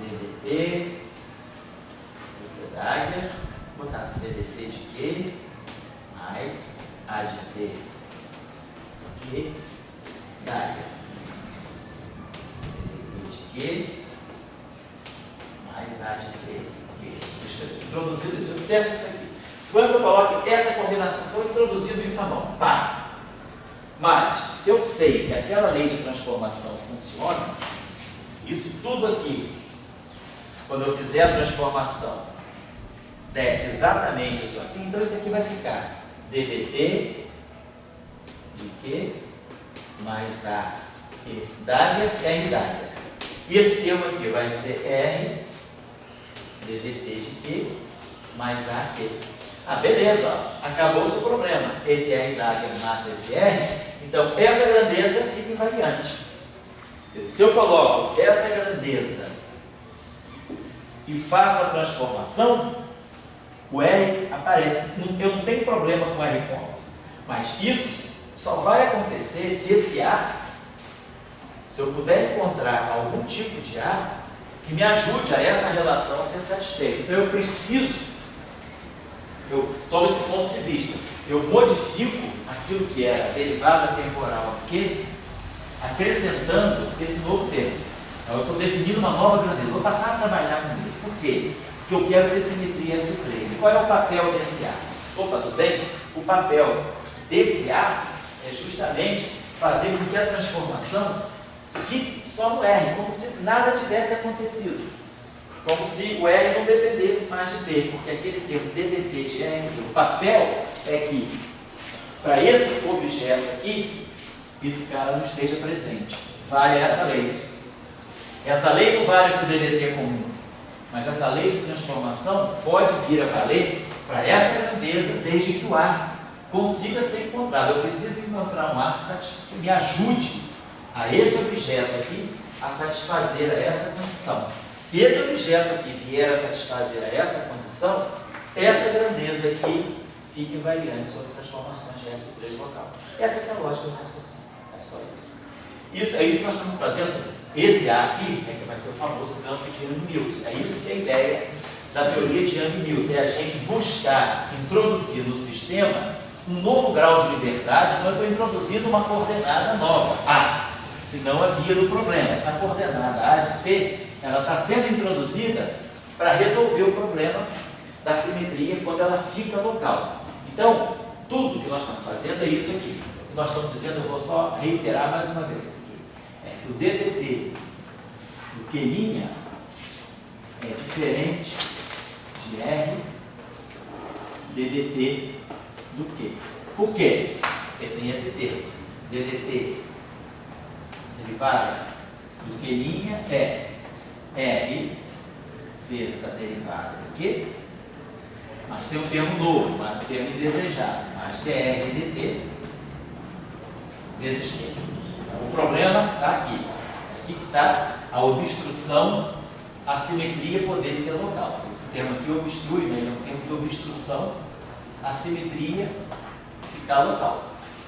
Speaker 1: ddt dagger, botar assim, ddt de Q mais a de t Q dagger ddt de Q mais a de t Q. Introduzido isso, observa isso aqui. Quando eu coloco essa combinação, estou introduzindo isso à mão. Pá! Mas, se eu sei que aquela lei de transformação funciona, isso tudo aqui, quando eu fizer a transformação, der exatamente isso aqui, então isso aqui vai ficar ddt de Q mais a Q dagger R dagger. E esse termo aqui vai ser R ddt de Q mais a Q. Ah, beleza, ó, acabou-se o problema. Esse R dagger mata esse R, então essa grandeza fica invariante. Se eu coloco essa grandeza e faço a transformação, o R aparece. Eu não tenho problema com R ponto. Mas isso só vai acontecer se esse A, se eu puder encontrar algum tipo de A que me ajude a essa relação a ser satisfeita. Então eu preciso, eu tomo esse ponto de vista, eu modifico aquilo que era a derivada temporal aqui, acrescentando esse novo termo. Então eu estou definindo uma nova grandeza. Vou passar a trabalhar com isso. Por quê? Porque eu quero ter simetria S3. E qual é o papel desse A? Opa, tudo bem? O papel desse A é justamente fazer com que a transformação fique só no R, como se nada tivesse acontecido. Como se o R não dependesse mais de T, porque aquele termo ddt de R, o papel é que, para esse objeto aqui, esse cara não esteja presente. Vale essa lei. Essa lei não vale para o ddt comum, mas essa lei de transformação pode vir a valer para essa grandeza, desde que o A consiga ser encontrado. Eu preciso encontrar um A que me ajude a esse objeto aqui a satisfazer a essa condição. Se esse objeto aqui vier a satisfazer a essa condição, essa grandeza aqui fica invariante sobre transformações de S3 local. Essa é a lógica do raciocínio. É só isso. Isso é isso que nós estamos fazendo. Esse A aqui é que vai ser o famoso campo de Yang-Mills. É isso que é a ideia da teoria de Yang-Mills. É a gente buscar introduzir no sistema um novo grau de liberdade. Nós estamos introduzindo uma coordenada nova, A, que não havia no problema. Essa coordenada A de P, ela está sendo introduzida para resolver o problema da simetria quando ela fica local. Então, tudo que nós estamos fazendo é isso aqui. O que nós estamos dizendo, eu vou só reiterar mais uma vez aqui. é que o DDT do Q' é diferente de R DDT do Q. Por quê? Porque tem esse termo. DDT derivada do Q' é R vezes a derivada do Q, mas tem um termo novo, mas um termo indesejado, mas que é R dt vezes Q. Então, o problema está aqui. Aqui que está a obstrução, a simetria poder ser local. Esse termo aqui obstrui, né? Ele é um termo de obstrução, a simetria ficar local.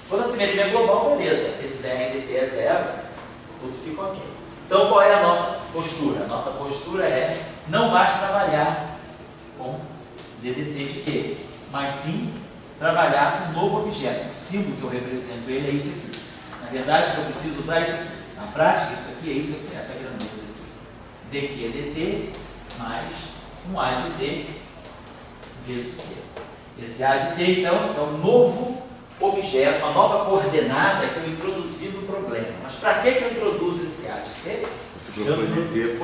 Speaker 1: Quando a simetria é global, beleza. Esse R dt é zero, tudo fica ok. Então, qual é a nossa postura? A nossa postura é não mais trabalhar com DDT de Q, mas sim trabalhar com um novo objeto. O símbolo que eu represento ele é isso aqui. Na verdade, eu preciso usar isso aqui. Na prática, isso aqui é isso aqui, essa grandeza aqui. dq dt mais um a de t vezes Q. Esse a de t, então, é um novo objeto, uma nova coordenada que eu introduzi no problema. Mas para que eu introduzo esse a de t?
Speaker 2: Você propôs de t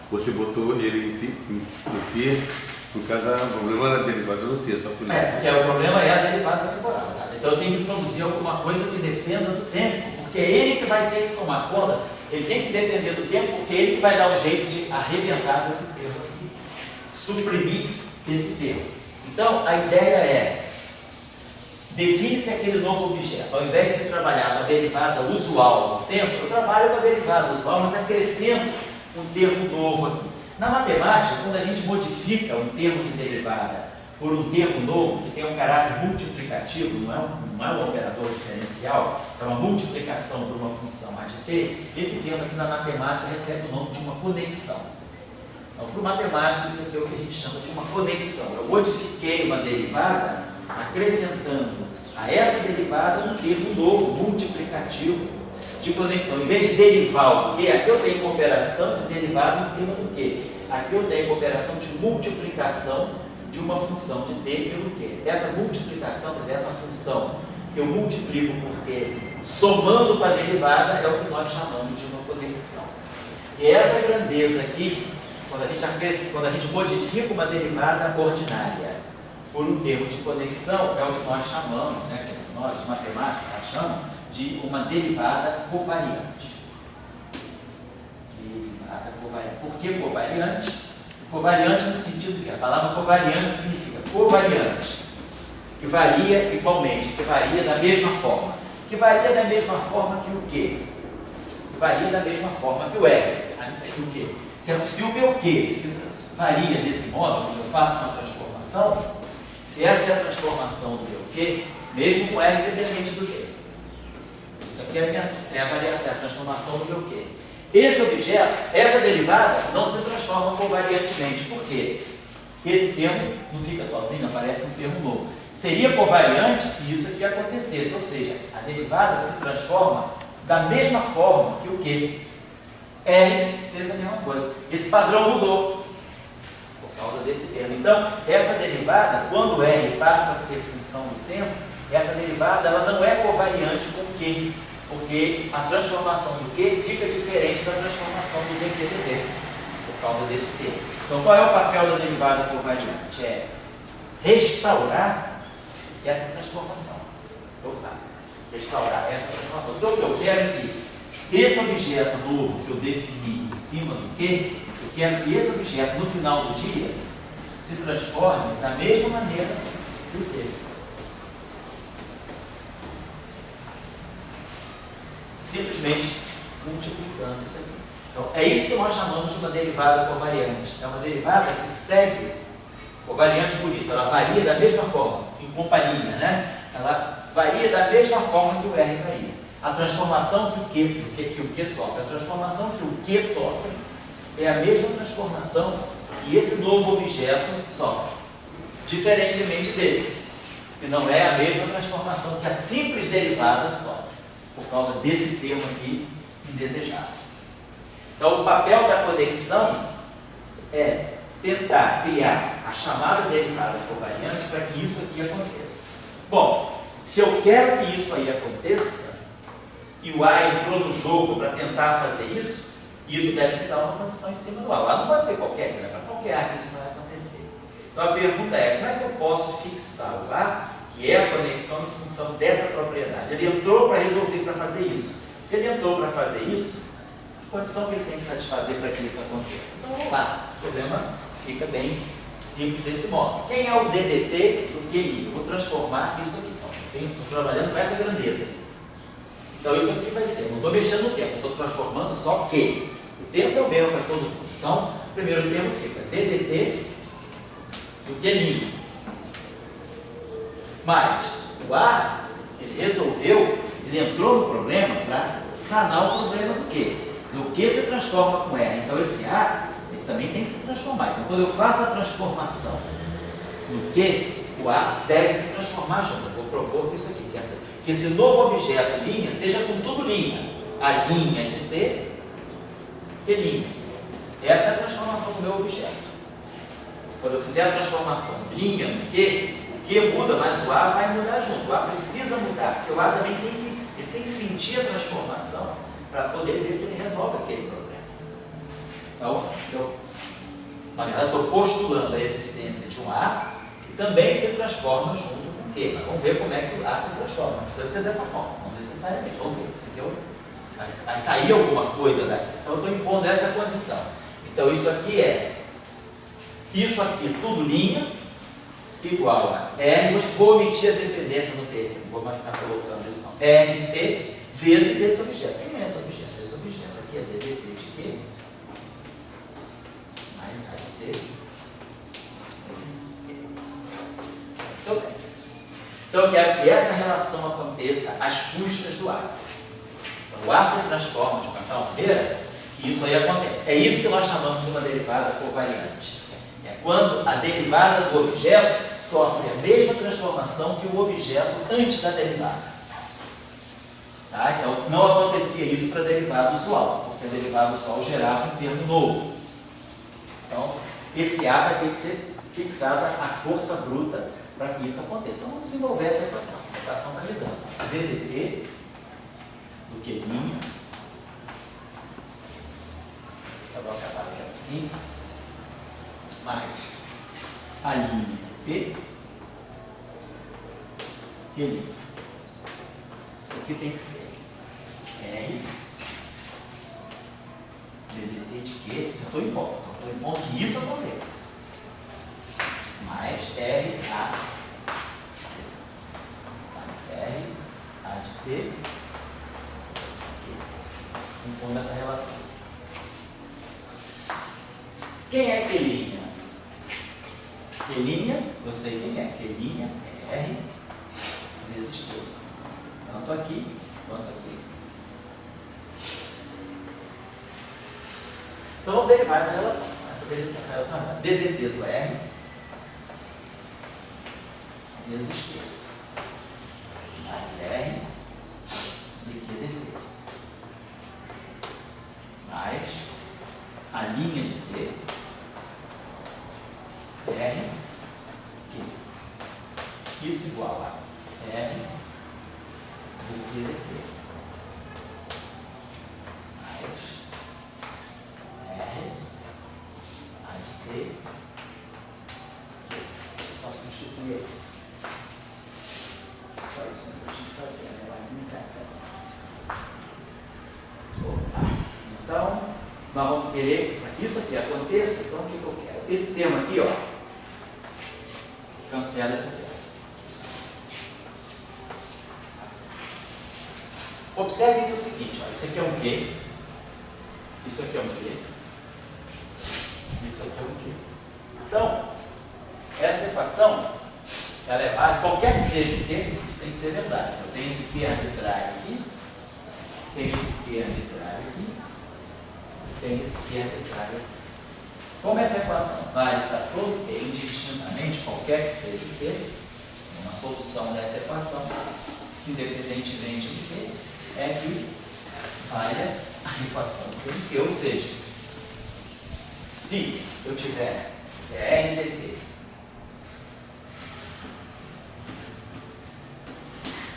Speaker 2: porque você botou ele no t, por causa do problema da derivada do t, só por isso.
Speaker 1: Porque o problema é a derivada temporal. Sabe? Então eu tenho que introduzir alguma coisa que defenda do tempo, porque é ele que vai ter que tomar conta, ele tem que depender do tempo, porque é ele que vai dar um jeito de arrebentar com esse termo aqui, suprimir esse termo. Então a ideia é define-se aquele novo objeto. Ao invés de se trabalhar com a derivada usual no tempo, eu trabalho com a derivada usual, mas acrescento um termo novo aqui. Na matemática, quando a gente modifica um termo de derivada por um termo novo, que tem um caráter multiplicativo, não é um operador diferencial, é uma multiplicação por uma função a de t, esse termo aqui na matemática recebe o nome de uma conexão. Então, para o matemático, isso aqui é o que a gente chama de uma conexão. Eu modifiquei uma derivada acrescentando a essa derivada um termo novo, multiplicativo, de conexão. Em vez de derivar o Q, aqui eu tenho uma operação de derivada em cima do Q. Aqui eu tenho uma operação de multiplicação de uma função de t pelo Q. Essa multiplicação, quer dizer, essa função que eu multiplico por Q, somando com a derivada, é o que nós chamamos de uma conexão. E essa grandeza aqui, quando a gente modifica uma derivada ordinária por um termo de conexão, é o que nós chamamos, né, que nós, de matemática, chamamos de uma derivada covariante. Derivada covariante. Por que covariante? Covariante no sentido que a palavra covariância significa covariante, que varia igualmente, que varia da mesma forma. Que varia da mesma forma que o quê? Que varia da mesma forma que o R. Que o quê? Se o meu Q varia desse modo, quando eu faço uma transformação, se essa é a transformação do meu Q, mesmo com R independente do Q. Isso aqui é a transformação do meu Q. Esse objeto, essa derivada, não se transforma covariantemente. Por quê? Esse termo não fica sozinho, aparece um termo novo. Seria covariante se isso aqui acontecesse, ou seja, a derivada se transforma da mesma forma que o Q. R fez a mesma coisa. Esse padrão mudou por causa desse termo. Então, essa derivada, quando R passa a ser função do tempo, essa derivada ela não é covariante com o Q, porque a transformação do Q fica diferente da transformação do dq/dt, por causa desse termo. Então, qual é o papel da derivada covariante? É restaurar essa transformação. Restaurar essa transformação. Então, o que eu quero é que esse objeto novo que eu defini em cima do Q, eu quero que esse objeto, no final do dia, se transforme da mesma maneira que o Q. Simplesmente multiplicando isso aqui. Então, é isso que nós chamamos de uma derivada covariante. É uma derivada que segue, covariante por isso, ela varia da mesma forma, em companhia, né? Ela varia da mesma forma que o R varia. A transformação que o Q sofre, a transformação que o Q sofre é a mesma transformação que esse novo objeto sofre, diferentemente desse, que não é a mesma transformação que a simples derivada sofre, por causa desse termo aqui indesejado. Então, o papel da conexão é tentar criar a chamada derivada covariante para que isso aqui aconteça. Bom, se eu quero que isso aí aconteça, e o A entrou no jogo para tentar fazer isso, isso deve me dar uma condição em cima do A. O A não pode ser qualquer, não é para qualquer A que isso vai acontecer. Então a pergunta é, como é que eu posso fixar o A, que é a conexão em função dessa propriedade? Ele entrou para resolver, para fazer isso. Se ele entrou para fazer isso, que condição que ele tem que satisfazer para que isso aconteça? Então vamos lá, o problema fica bem simples desse modo. Quem é o DDT do QI? Eu vou transformar isso aqui. Então, estou trabalhando com essa grandeza. Então isso aqui vai ser, não estou mexendo no tempo, estou transformando só Q. O tempo é o mesmo para todo mundo. Então, o primeiro termo fica DDT do QI. Mas o A, ele resolveu, ele entrou no problema para sanar o problema do Q. O Q se transforma com R, então esse A, ele também tem que se transformar. Então quando eu faço a transformação no Q, o A deve se transformar junto. Eu vou propor que isso aqui, que esse novo objeto linha seja com tudo linha. A linha de T, Q linha. Essa é a transformação do meu objeto. Quando eu fizer a transformação linha no Q, o Q muda, mas o A vai mudar junto. O A precisa mudar, porque o A também tem que sentir a transformação para poder ver se ele resolve aquele problema. Então, na verdade, estou postulando a existência de um A que também se transforma junto com o Q. Mas vamos ver como é que o A se transforma. Não precisa ser dessa forma, não necessariamente. Vamos ver. Isso aqui vai sair alguma coisa daqui. Então, eu estou impondo essa condição. Então, isso aqui, tudo linha, igual a R. Vou omitir a dependência no T. Não vou mais ficar colocando isso, não. R de T vezes esse objeto. Quem é esse objeto? Esse objeto aqui é DDT de Q mais A de T. Então eu quero que essa relação aconteça às custas do A. Então o A se transforma de uma tal maneira e isso aí acontece. É isso que nós chamamos de uma derivada covariante. É quando a derivada do objeto sofre a mesma transformação que o objeto antes da derivada. Tá? Então não acontecia isso para a derivada usual, porque a derivada usual gerava um termo novo. Então esse A vai ter que ser fixada à força bruta para que isso aconteça. Então vamos desenvolver essa equação. A equação está me dando DDT do Q', eu vou acabar aqui, mais a linha de T, Q'. Isso aqui tem que ser R DDT de Q, isso eu estou impondo. Estou impondo que isso aconteça. Mais R A mais R A de T, impondo essa relação. Quem é Q'? Q', eu sei quem é. Q' é R vezes T. Tanto aqui quanto aqui. Então vamos derivar essa relação. Essa relação é DDT do R vezes Q mais R de QDT mais a linha de T R Q. Isso igual a R de QDT mais R A de T. Só substituir aí. Só isso que eu tinha que fazer, né? Vai limitar a equação. Então, nós vamos querer, para que isso aqui aconteça, então o que eu quero? Esse termo aqui, ó, cancela essa peça. Observe que é o seguinte, ó, isso aqui é um Q, isso aqui é um Q, isso aqui é um Q. Então, essa equação, ela é válida, qualquer que seja o termo, isso tem que ser verdade. Eu tenho esse Q arbitrário aqui, tenho esse Q arbitrário aqui, tenho esse Q arbitrário aqui. Como essa equação vale para todo Q, indistintamente, qualquer que seja o Q, uma solução dessa equação, independentemente do Q, é que valha a equação sem Q, ou seja, se eu tiver R dt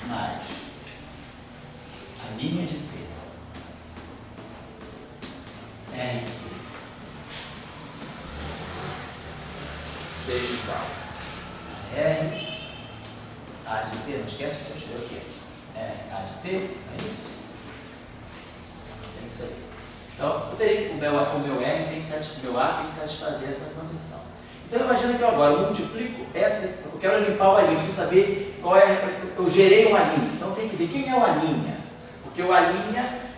Speaker 1: mais a linha de T. R seja igual a R A de T, não esquece o que você escreveu aqui. R A de T, é isso? É isso aí. Então, o meu R tem que satisfazer, o meu A tem que satisfazer essa condição. Então, imagina que eu agora multiplico essa, eu quero limpar o A', preciso saber qual é, eu gerei um A', então tem que ver quem é o A', porque o A'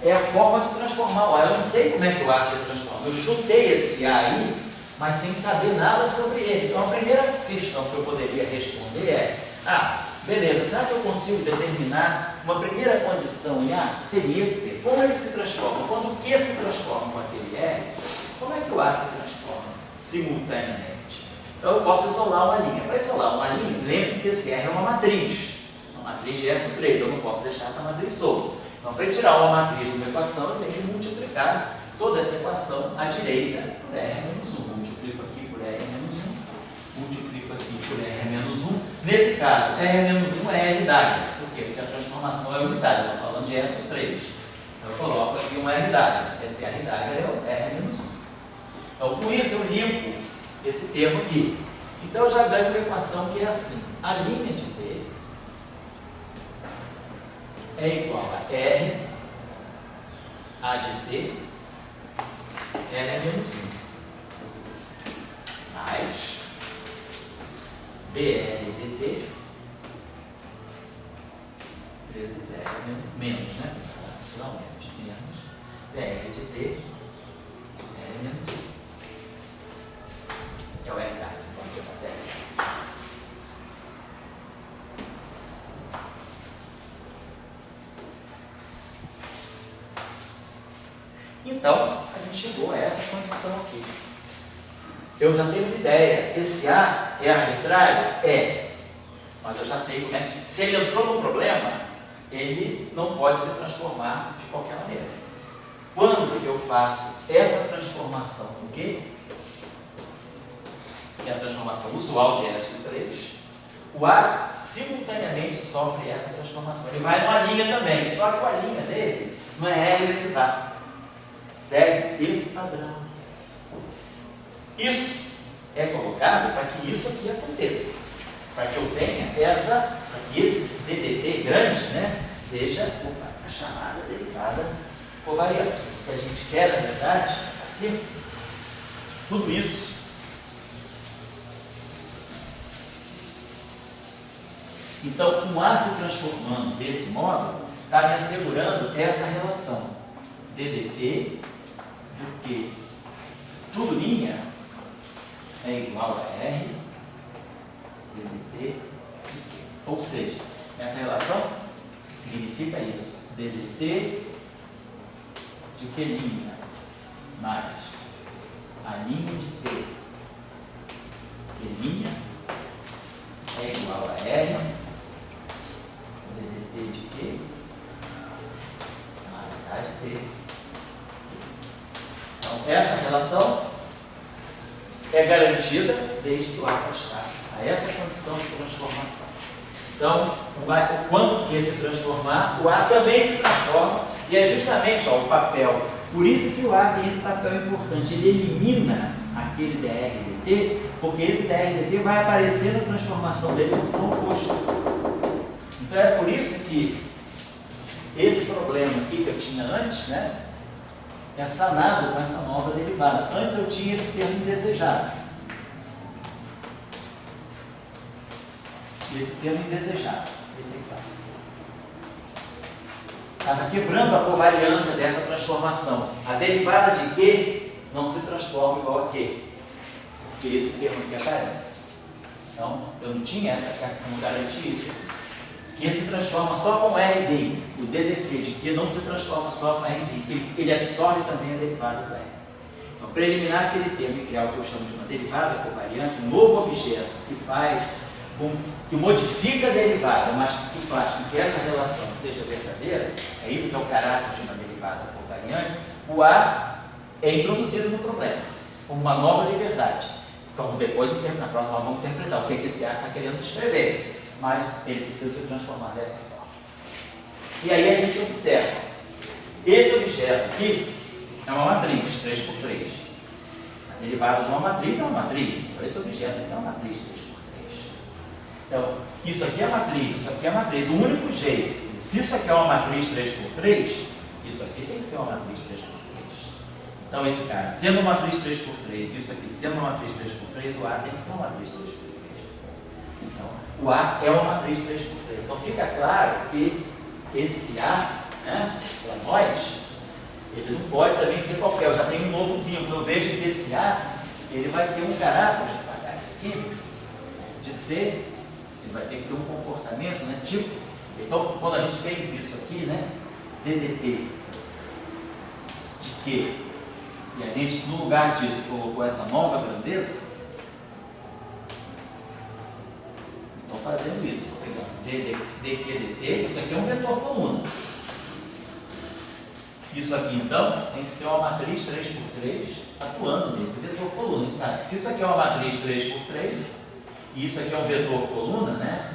Speaker 1: é a forma de transformar o A. Eu não sei como é que o A se transforma, eu chutei esse A aí, mas sem saber nada sobre ele. Então, a primeira questão que eu poderia responder é, beleza, será que eu consigo determinar uma primeira condição em A? Seria ver como ele se transforma, quando o Q se transforma com aquele R, como é que o A se transforma simultaneamente? Então, eu posso isolar uma linha. Para isolar uma linha, lembre-se que esse R é uma matriz. Uma matriz de S 3, eu não posso deixar essa matriz solta. Então, para tirar uma matriz de uma equação, eu tenho que multiplicar toda essa equação à direita por R-1. Multiplico aqui por R-1, multiplico aqui por R-1. Nesse caso, R-1 é R d'área. Por quê? Porque a transformação é unitária. Estou falando de S 3. Então, eu coloco aqui um R d'área. Esse R d'área é o R-1. Então, com isso, eu limpo esse termo aqui. Então, eu já ganho uma equação que é assim. A linha de T é igual a R A de T R-1 mais dr de T vezes R menos, né? Não, menos dr de T R-1. Que é o R d'área, quanto é matéria. Então, a gente chegou a essa condição aqui. Eu já tenho uma ideia. Esse A é arbitrário? É. Mas eu já sei como é. Se ele entrou no problema, ele não pode se transformar de qualquer maneira. Quando eu faço essa transformação, o quê? Que é a transformação usual de S3, o A simultaneamente sofre essa transformação. Ele vai numa linha também, só que a linha dele não é R vezes A. Segue esse padrão. Isso é colocado para que isso aqui aconteça. Para que eu tenha essa, para que esse DDT grande, né, seja a chamada derivada covariante. O que a gente quer, na verdade, é ter tudo isso. Então, com A se transformando desse modo, está me assegurando essa relação. DDT do que tudo linha é igual a R DDT de Q. Ou seja, essa relação significa isso. DDT de Q linha mais a linha de T Q linha é igual a R DDT de Q mais A de T. Então, essa relação é garantida desde que o A satisfaça a essa condição de transformação. Então, quando que se transformar, o A também se transforma, e é justamente o papel. Por isso que o A tem esse papel importante. Ele elimina aquele dr/dt, porque esse dr/dt vai aparecer na transformação dele no sinal oposto. Então, é por isso que esse problema aqui que eu tinha antes, né, é sanado com essa nova derivada. Antes eu tinha esse termo indesejado. Esse termo indesejado. Esse aqui. Estava quebrando a covariância dessa transformação. A derivada de Q não se transforma igual a Q. Porque esse termo aqui aparece. Então, eu não tinha não garantia isso. Q se transforma só com Rzinho. O DDT de Q não se transforma só com Rzinho, ele absorve também a derivada do R. Então, para eliminar aquele termo e criar o que eu chamo de uma derivada covariante, um novo objeto que modifica a derivada, mas que faz com que essa relação seja verdadeira, é isso que é o caráter de uma derivada covariante, o A é introduzido no problema, como uma nova liberdade. Então, depois, na próxima, vamos interpretar o que esse A está querendo escrever. Mas ele precisa se transformar dessa forma. E aí a gente observa Esse objeto aqui é uma matriz 3x3. A derivada de uma matriz é uma matriz. Então, esse objeto aqui é uma matriz 3x3. Então, isso aqui é matriz, isso aqui é matriz. O único jeito, se isso aqui é uma matriz 3x3, isso aqui tem que ser uma matriz 3x3. Então, esse cara, sendo uma matriz 3x3, isso aqui sendo uma matriz 3x3, o A tem que ser uma matriz 3x3. Então, o A é uma matriz 3x3. Então, fica claro que esse A, né, para nós, ele não pode também ser qualquer. Eu já tenho um novo vínculo. Eu vejo que esse A, ele vai ter um caráter, deixa eu apagar isso aqui, de ser, ele vai ter que ter um comportamento, né, tipo. Então, quando a gente fez isso aqui, né, DDT de Q, e a gente, no lugar disso, colocou essa nova grandeza, estou fazendo isso, estou pegando DQDT, isso aqui é um vetor coluna. Isso aqui, então, tem que ser uma matriz 3x3 atuando nesse vetor coluna. A gente sabe que se isso aqui é uma matriz 3x3, e isso aqui é um vetor coluna, né?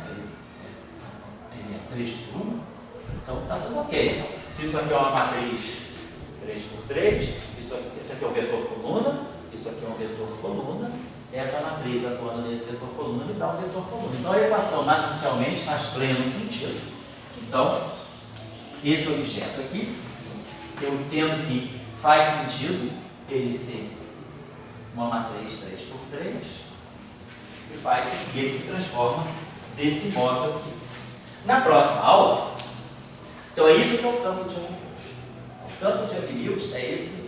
Speaker 1: Ele é 3x1, então está tudo ok. Se isso aqui é uma matriz 3x3, esse aqui é um vetor coluna, isso aqui é um vetor coluna, essa matriz atuando nesse vetor coluna me dá um vetor coluna. Então a equação matricialmente faz pleno sentido. Então, esse objeto aqui, eu entendo que faz sentido ele ser uma matriz 3x3 e ele se transforma desse modo aqui. Na próxima aula, então é isso que é o campo de Young-Mills. O campo de Young-Mills é esse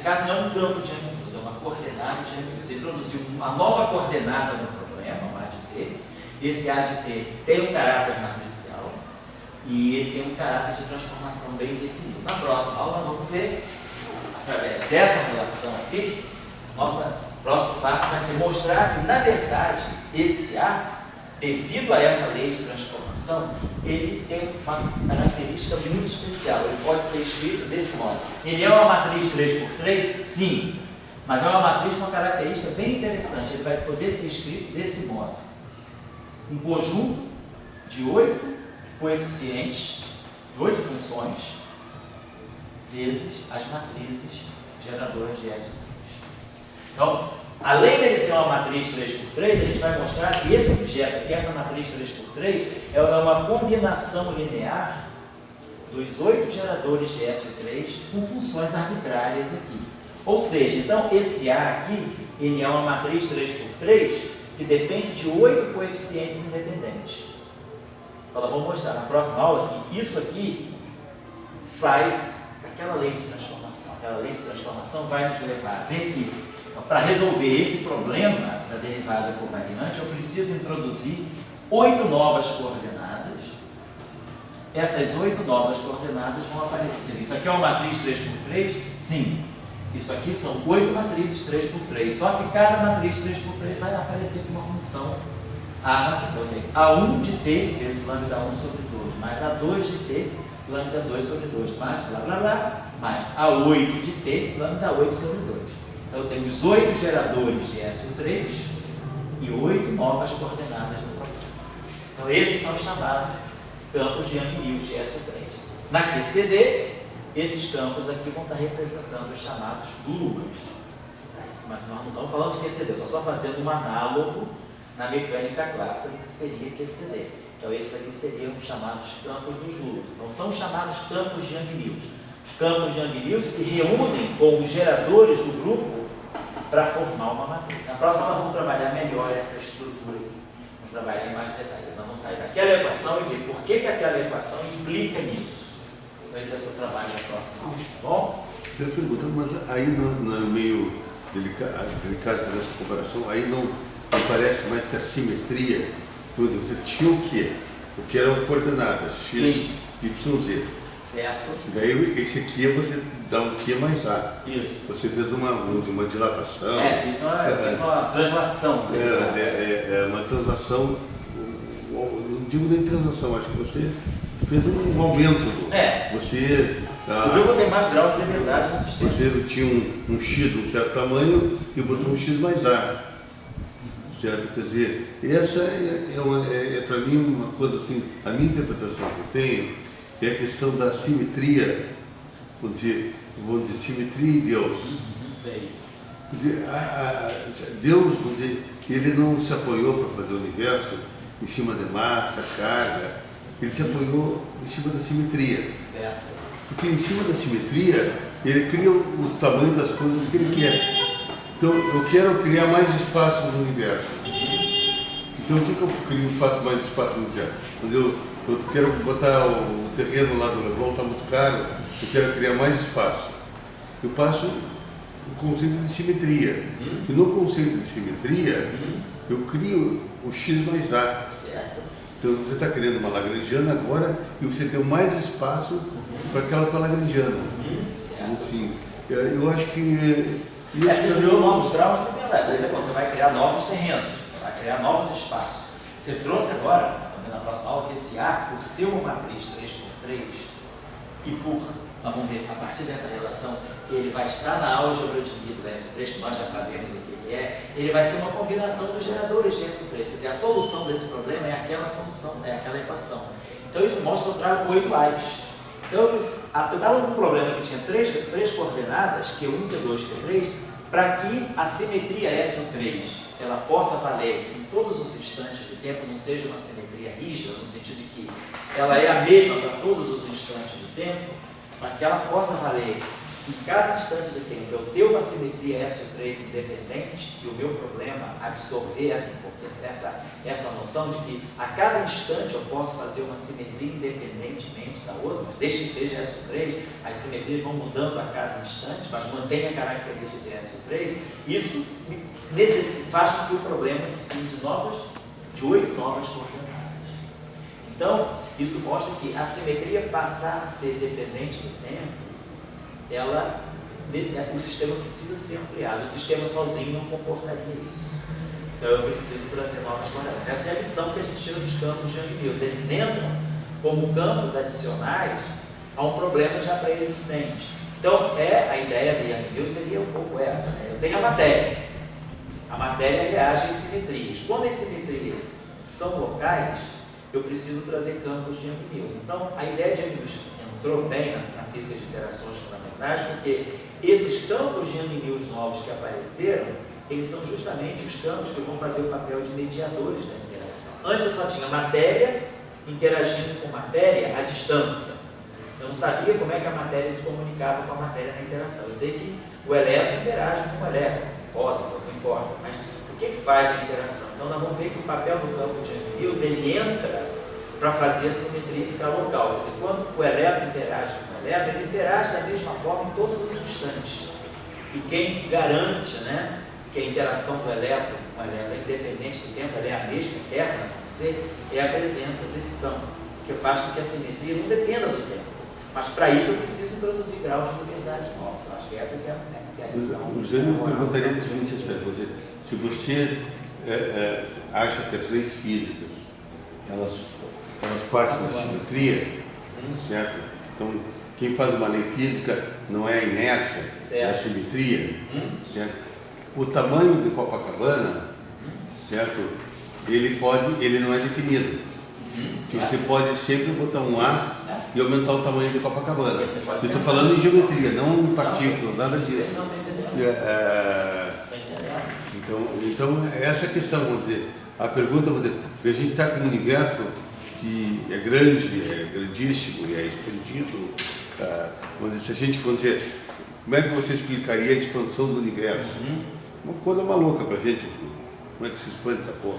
Speaker 1: caso não é um campo de Young-Mills, é uma coordenada de Young-Mills. Ele introduziu uma nova coordenada no problema, um A de T. Esse A de T tem um caráter matricial e ele tem um caráter de transformação bem definido. Na próxima aula nós vamos ver, através dessa relação aqui, nosso próximo passo vai ser mostrar que, na verdade, esse A, devido a essa lei de transformação, ele tem uma característica muito especial. Ele pode ser escrito desse modo. Ele é uma matriz 3x3? Sim. Mas é uma matriz com uma característica bem interessante. Ele vai poder ser escrito desse modo. Um conjunto de 8 coeficientes, de 8 funções, vezes as matrizes geradoras de S3. Então, além dele ser uma matriz 3x3, a gente vai mostrar que esse objeto aqui, essa matriz 3x3, é uma combinação linear dos 8 geradores de S3 com funções arbitrárias aqui. Ou seja, então esse A aqui, ele é uma matriz 3x3 que depende de 8 coeficientes independentes. Então, vamos mostrar na próxima aula que isso aqui sai daquela lei de transformação. Aquela lei de transformação vai nos levar a ver que, então, para resolver esse problema da derivada covariante, eu preciso introduzir 8 novas coordenadas. Essas 8 novas coordenadas vão aparecer. Isso aqui é uma matriz 3x3? Sim. Isso aqui são 8 matrizes 3x3. Só que cada matriz 3x3 vai aparecer com uma função A1 de T vezes lambda 1 sobre 2, mais A2 de T, lambda 2 sobre 2, mais blá blá blá, mais A8 de T, lambda 8 sobre 2. Então, eu tenho os 8 geradores de S3 e 8 novas coordenadas no problema. Então, esses são os chamados campos de Young-Mills de S3. Na QCD, esses campos aqui vão estar representando os chamados luas. Mas nós não estamos falando de QCD, eu estou só fazendo um análogo na mecânica clássica que seria QCD. Então, esses aqui seriam os chamados campos dos luas. Então, são os chamados campos de Young-Mills. Os campos de Young-Mills se reúnem com os geradores do grupo para formar uma matriz. Na próxima, nós vamos trabalhar melhor essa estrutura aqui. Vamos trabalhar em mais detalhes. Nós vamos sair daquela equação e ver por que aquela equação implica nisso. Então, esse vai ser o trabalho da próxima aula, tá bom?
Speaker 2: Eu pergunto, mas aí não é meio delicado dessa comparação, aí não parece mais que a simetria, por exemplo, você tinha o quê? O que eram coordenadas, x, y, z.
Speaker 1: Certo.
Speaker 2: Daí esse aqui você dá um Q mais A.
Speaker 1: Isso.
Speaker 2: Você fez uma dilatação.
Speaker 1: Fiz uma translação.
Speaker 2: É uma translação, não digo nem translação, acho que você fez um aumento. Você
Speaker 1: o jogo tem mais graus de liberdade no sistema.
Speaker 2: Você tinha um X de um certo tamanho e botou um X mais A. Certo? Quer dizer, essa é para mim uma coisa assim, a minha interpretação que eu tenho é a questão da simetria vamos dizer, simetria e Deus.
Speaker 1: Sei.
Speaker 2: Deus, vamos dizer, ele não se apoiou para fazer o universo em cima de massa, carga, ele se apoiou em cima da simetria.
Speaker 1: Certo.
Speaker 2: Porque em cima da simetria, ele cria os tamanhos das coisas que ele quer. Então, eu quero criar mais espaço no universo. Então, o que eu faço mais espaço no universo? Quando eu quero botar o terreno lá do Leblon, está muito caro, eu quero criar mais espaço. Eu passo o conceito de simetria. Que no conceito de simetria, eu crio o X mais A. Então você está criando uma lagrangiana agora e você deu mais espaço para aquela tua lagrangiana. Assim, eu acho que...
Speaker 1: Você criou novos graus de verdade. Por exemplo, você vai criar novos terrenos, vai criar novos espaços. Você trouxe agora, na próxima aula, que esse A, por ser uma matriz 3x3, que vamos ver, a partir dessa relação, ele vai estar na álgebra de Lie do SO3, que nós já sabemos o que é, ele vai ser uma combinação dos geradores de SO3. Quer dizer, a solução desse problema é aquela solução, é aquela equação. Então isso mostra que eu trago 8 A's. Então eu dava um problema que tinha três coordenadas, Q1, Q2, Q3, para que a simetria SO3 ela possa valer em todos os instantes de tempo, não seja uma simetria rígida, no sentido de que ela é a mesma para todos os instantes de tempo, para que ela possa valer em cada instante de tempo. Eu ter uma simetria SO3 independente e o meu problema absorver essa noção de que a cada instante eu posso fazer uma simetria independentemente da outra, mas desde que seja SO3, as simetrias vão mudando a cada instante, mas mantém a característica de SO3. Isso faz com que o problema precise de 8 novas coordenadas. Então, isso mostra que a simetria passar a ser dependente do tempo, o sistema precisa ser ampliado. O sistema sozinho não comportaria isso. Então eu preciso trazer novas coordenadas. Essa é a lição que a gente tira dos campos de Young-Mills. Eles entram como campos adicionais a um problema já pré-existente. Então a ideia de Young-Mills seria um pouco essa. Né? Eu tenho a matéria. A matéria reage em simetrias. Quando as simetrias são locais, eu preciso trazer campos de Young-Mills. Então a ideia de Young-Mills entrou bem na física de interações fundamentais, porque esses campos de Young-Mills novos que apareceram, eles são justamente os campos que vão fazer o papel de mediadores da interação. Antes eu só tinha matéria interagindo com matéria à distância. Eu não sabia como é que a matéria se comunicava com a matéria na interação. Eu sei que o elétron interage com o elétron, positivo, não importa, mas o que faz a interação? Então nós vamos ver que o papel do campo de Young-Mills, ele entra para fazer a simetria ficar local. Quer dizer, quando o elétron interage com o elétron, ele interage da mesma forma em todos os instantes. E quem garante, né, que a interação do elétron com o elétron é independente do tempo, ela é a mesma, eterna, vamos dizer, é a presença desse campo, que faz com que a simetria não dependa do tempo. Mas para isso eu preciso introduzir graus de liberdade novos. Eu acho que essa que é a lição.
Speaker 2: O José me perguntaria no seguinte aspecto: se você acha que as leis físicas elas partem da simetria, certo? Então, quem faz uma lei física não é a inércia, é a simetria, certo? O tamanho de Copacabana, certo? Ele não é definido. Você pode sempre botar um A e aumentar o tamanho de Copacabana. Eu estou falando em geometria, não em partículas, nada disso. Então, essa é a questão, vamos dizer. A pergunta, vamos dizer, a gente está com um universo que é grande, é grandíssimo e é expandido. Se a gente for dizer, como é que você explicaria a expansão do universo? Uma coisa maluca para a gente, como é que se expande essa porra?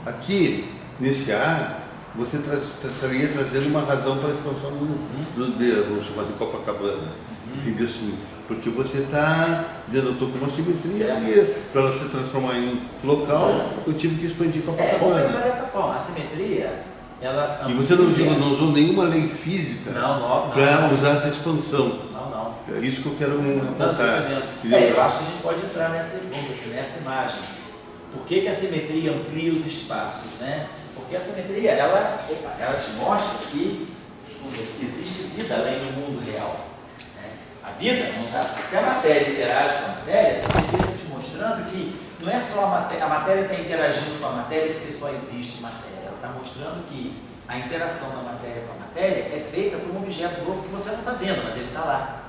Speaker 2: Aqui, nesse A, você estaria trazendo uma razão para a expansão do chamado Copacabana. Entendeu assim? Porque você está dizendo, eu estou com uma simetria e para ela se transformar em um local, eu tive que expandir Copacabana.
Speaker 1: Vamos pensar dessa forma, a simetria, ela...
Speaker 2: E você não usou nenhuma lei física para usar essa expansão. É isso que eu quero apontar.
Speaker 1: Eu acho que a gente pode entrar nessa imagem. Por que a simetria amplia os espaços, né? Porque a simetria, ela te mostra que existe vida além do mundo real. Né? A vida não está... Se a matéria interage com a matéria, a simetria está te mostrando que não é só a matéria está interagindo com a matéria porque só existe matéria. Ela está mostrando que a interação da matéria com a matéria é feita por um objeto novo que você não está vendo, mas ele está lá.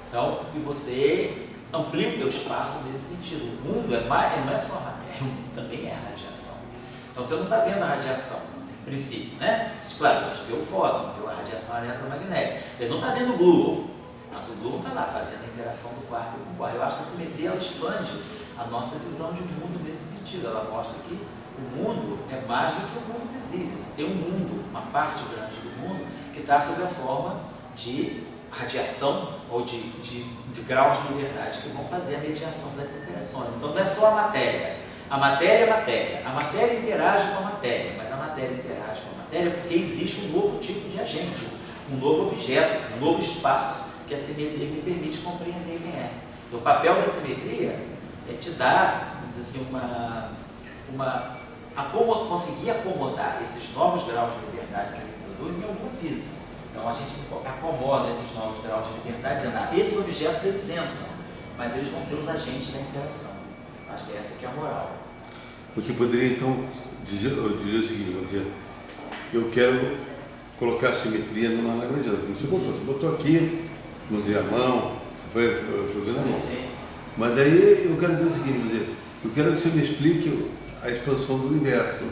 Speaker 1: Então, e você amplia o teu espaço nesse sentido. O mundo não é só a matéria, o mundo também é a radiação. Então você não está vendo a radiação, em princípio, né? Claro, a gente vê o fóton, vê a radiação eletromagnética. Ele não está vendo o gluon, mas o gluon está lá fazendo a interação do quark com o quark. Eu acho que a simetria ela expande a nossa visão de mundo nesse sentido. Ela mostra que o mundo é mais do que o mundo visível. Tem um mundo, uma parte grande do mundo, que está sob a forma de radiação ou de graus de liberdade que vão fazer a mediação das interações. Então não é só a matéria. A matéria é matéria. A matéria interage com a matéria, mas a matéria interage com a matéria porque existe um novo tipo de agente, um novo objeto, um novo espaço que a simetria me permite compreender quem é. Então, o papel da simetria é te dar, vamos dizer assim, conseguir acomodar esses novos graus de liberdade que ele produz em alguma física. Então a gente acomoda esses novos graus de liberdade dizendo, esses objetos eles entram, mas eles vão ser os agentes da interação. Acho que essa que é a moral.
Speaker 2: Você poderia então dizer o seguinte, vamos dizer, eu quero colocar a simetria numa Lagrangiana, como você botou aqui, no diamão, você foi jogando a mão. Mas daí eu quero dizer o seguinte, vamos dizer, eu quero que você me explique a expansão do universo.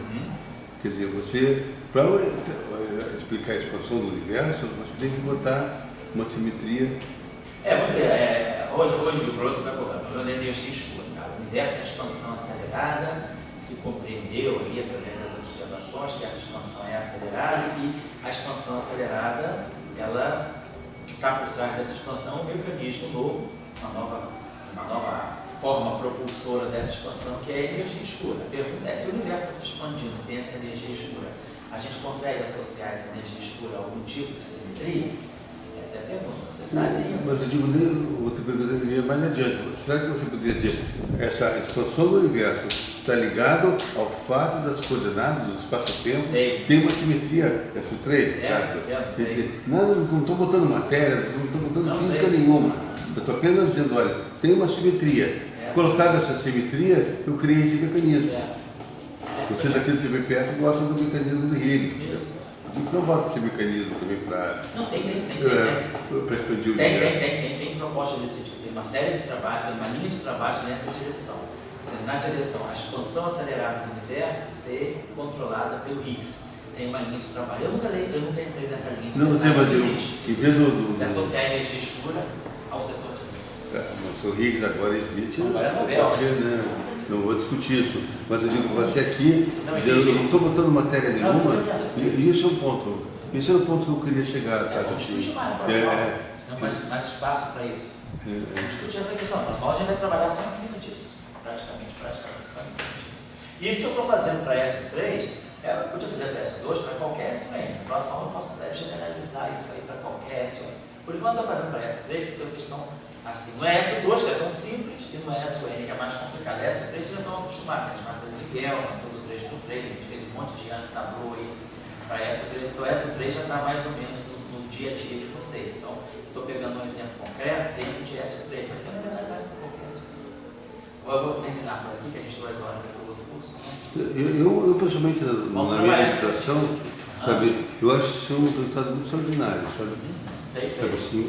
Speaker 2: Quer dizer, você, para explicar a expansão do universo, você tem que botar uma simetria.
Speaker 1: Vamos dizer, hoje o Grosso está falando da energia escura. O universo tem expansão acelerada, se compreendeu ali através das observações que essa expansão é acelerada e a expansão acelerada, ela, que está por trás dessa expansão, é um mecanismo novo, uma nova forma propulsora dessa expansão, que é a energia escura. A pergunta é, se o universo está se expandindo, tem essa energia escura, a gente consegue associar essa energia escura a algum tipo de simetria? Essa é a pergunta, você sabe?
Speaker 2: Mas eu digo, outra pergunta iria mais adiante. Será que você poderia dizer, essa expansão do universo está ligado ao fato das coordenadas do espaço-tempo? Tem uma simetria, S3? Não estou botando matéria, não estou botando física nenhuma. Eu estou apenas dizendo, olha, tem uma simetria. Colocada essa simetria, eu criei esse mecanismo. Vocês aqui do CBPF gostam do mecanismo do Higgs.
Speaker 1: Isso.
Speaker 2: A gente não bota esse mecanismo também para expandir o universo.
Speaker 1: Tem proposta desse tipo. Tem uma série de trabalhos, tem uma linha de trabalho nessa direção. Na direção, a expansão acelerada do universo ser controlada pelo Higgs. Tem uma linha de trabalho. Eu nunca entrei nessa linha de trabalho.
Speaker 2: Não, mas em vez
Speaker 1: de associar a energia escura ao setor de Higgs.
Speaker 2: Mas o Higgs agora existe.
Speaker 1: Agora é Nobel.
Speaker 2: Não vou discutir isso, mas eu digo, você aqui, eu não estou botando matéria nenhuma, e isso é um ponto. Esse é o ponto que eu queria chegar, sabe?
Speaker 1: Vamos discutir mais espaço para isso. Vamos discutir essa questão. Mas a gente vai trabalhar só em cima disso, praticamente só em cima disso. E isso que eu estou fazendo para a S3, eu podia fazer para a S2, para qualquer SON. No próximo aula eu posso generalizar isso aí para qualquer SON. Por enquanto eu estou fazendo para a S3, porque vocês estão assim, não é S2, que é tão simples, e não é SON, que é mais complicado. A S3 vocês já estão acostumados, as marcas de Gell-Mann, todos 3x3, a gente fez um monte de ano de tabu aí para a S3, então a S3 já está mais ou menos no dia a dia de vocês. Então, estou pegando um exemplo concreto dentro de S3, mas você na verdade vai para qualquer SON. Eu vou terminar por aqui, que a gente 2 horas vai para o outro curso.
Speaker 2: Eu pessoalmente, na minha meditação, sabe, eu acho que isso é um resultado muito extraordinário, sabe?
Speaker 1: Sei.
Speaker 2: Sabe assim,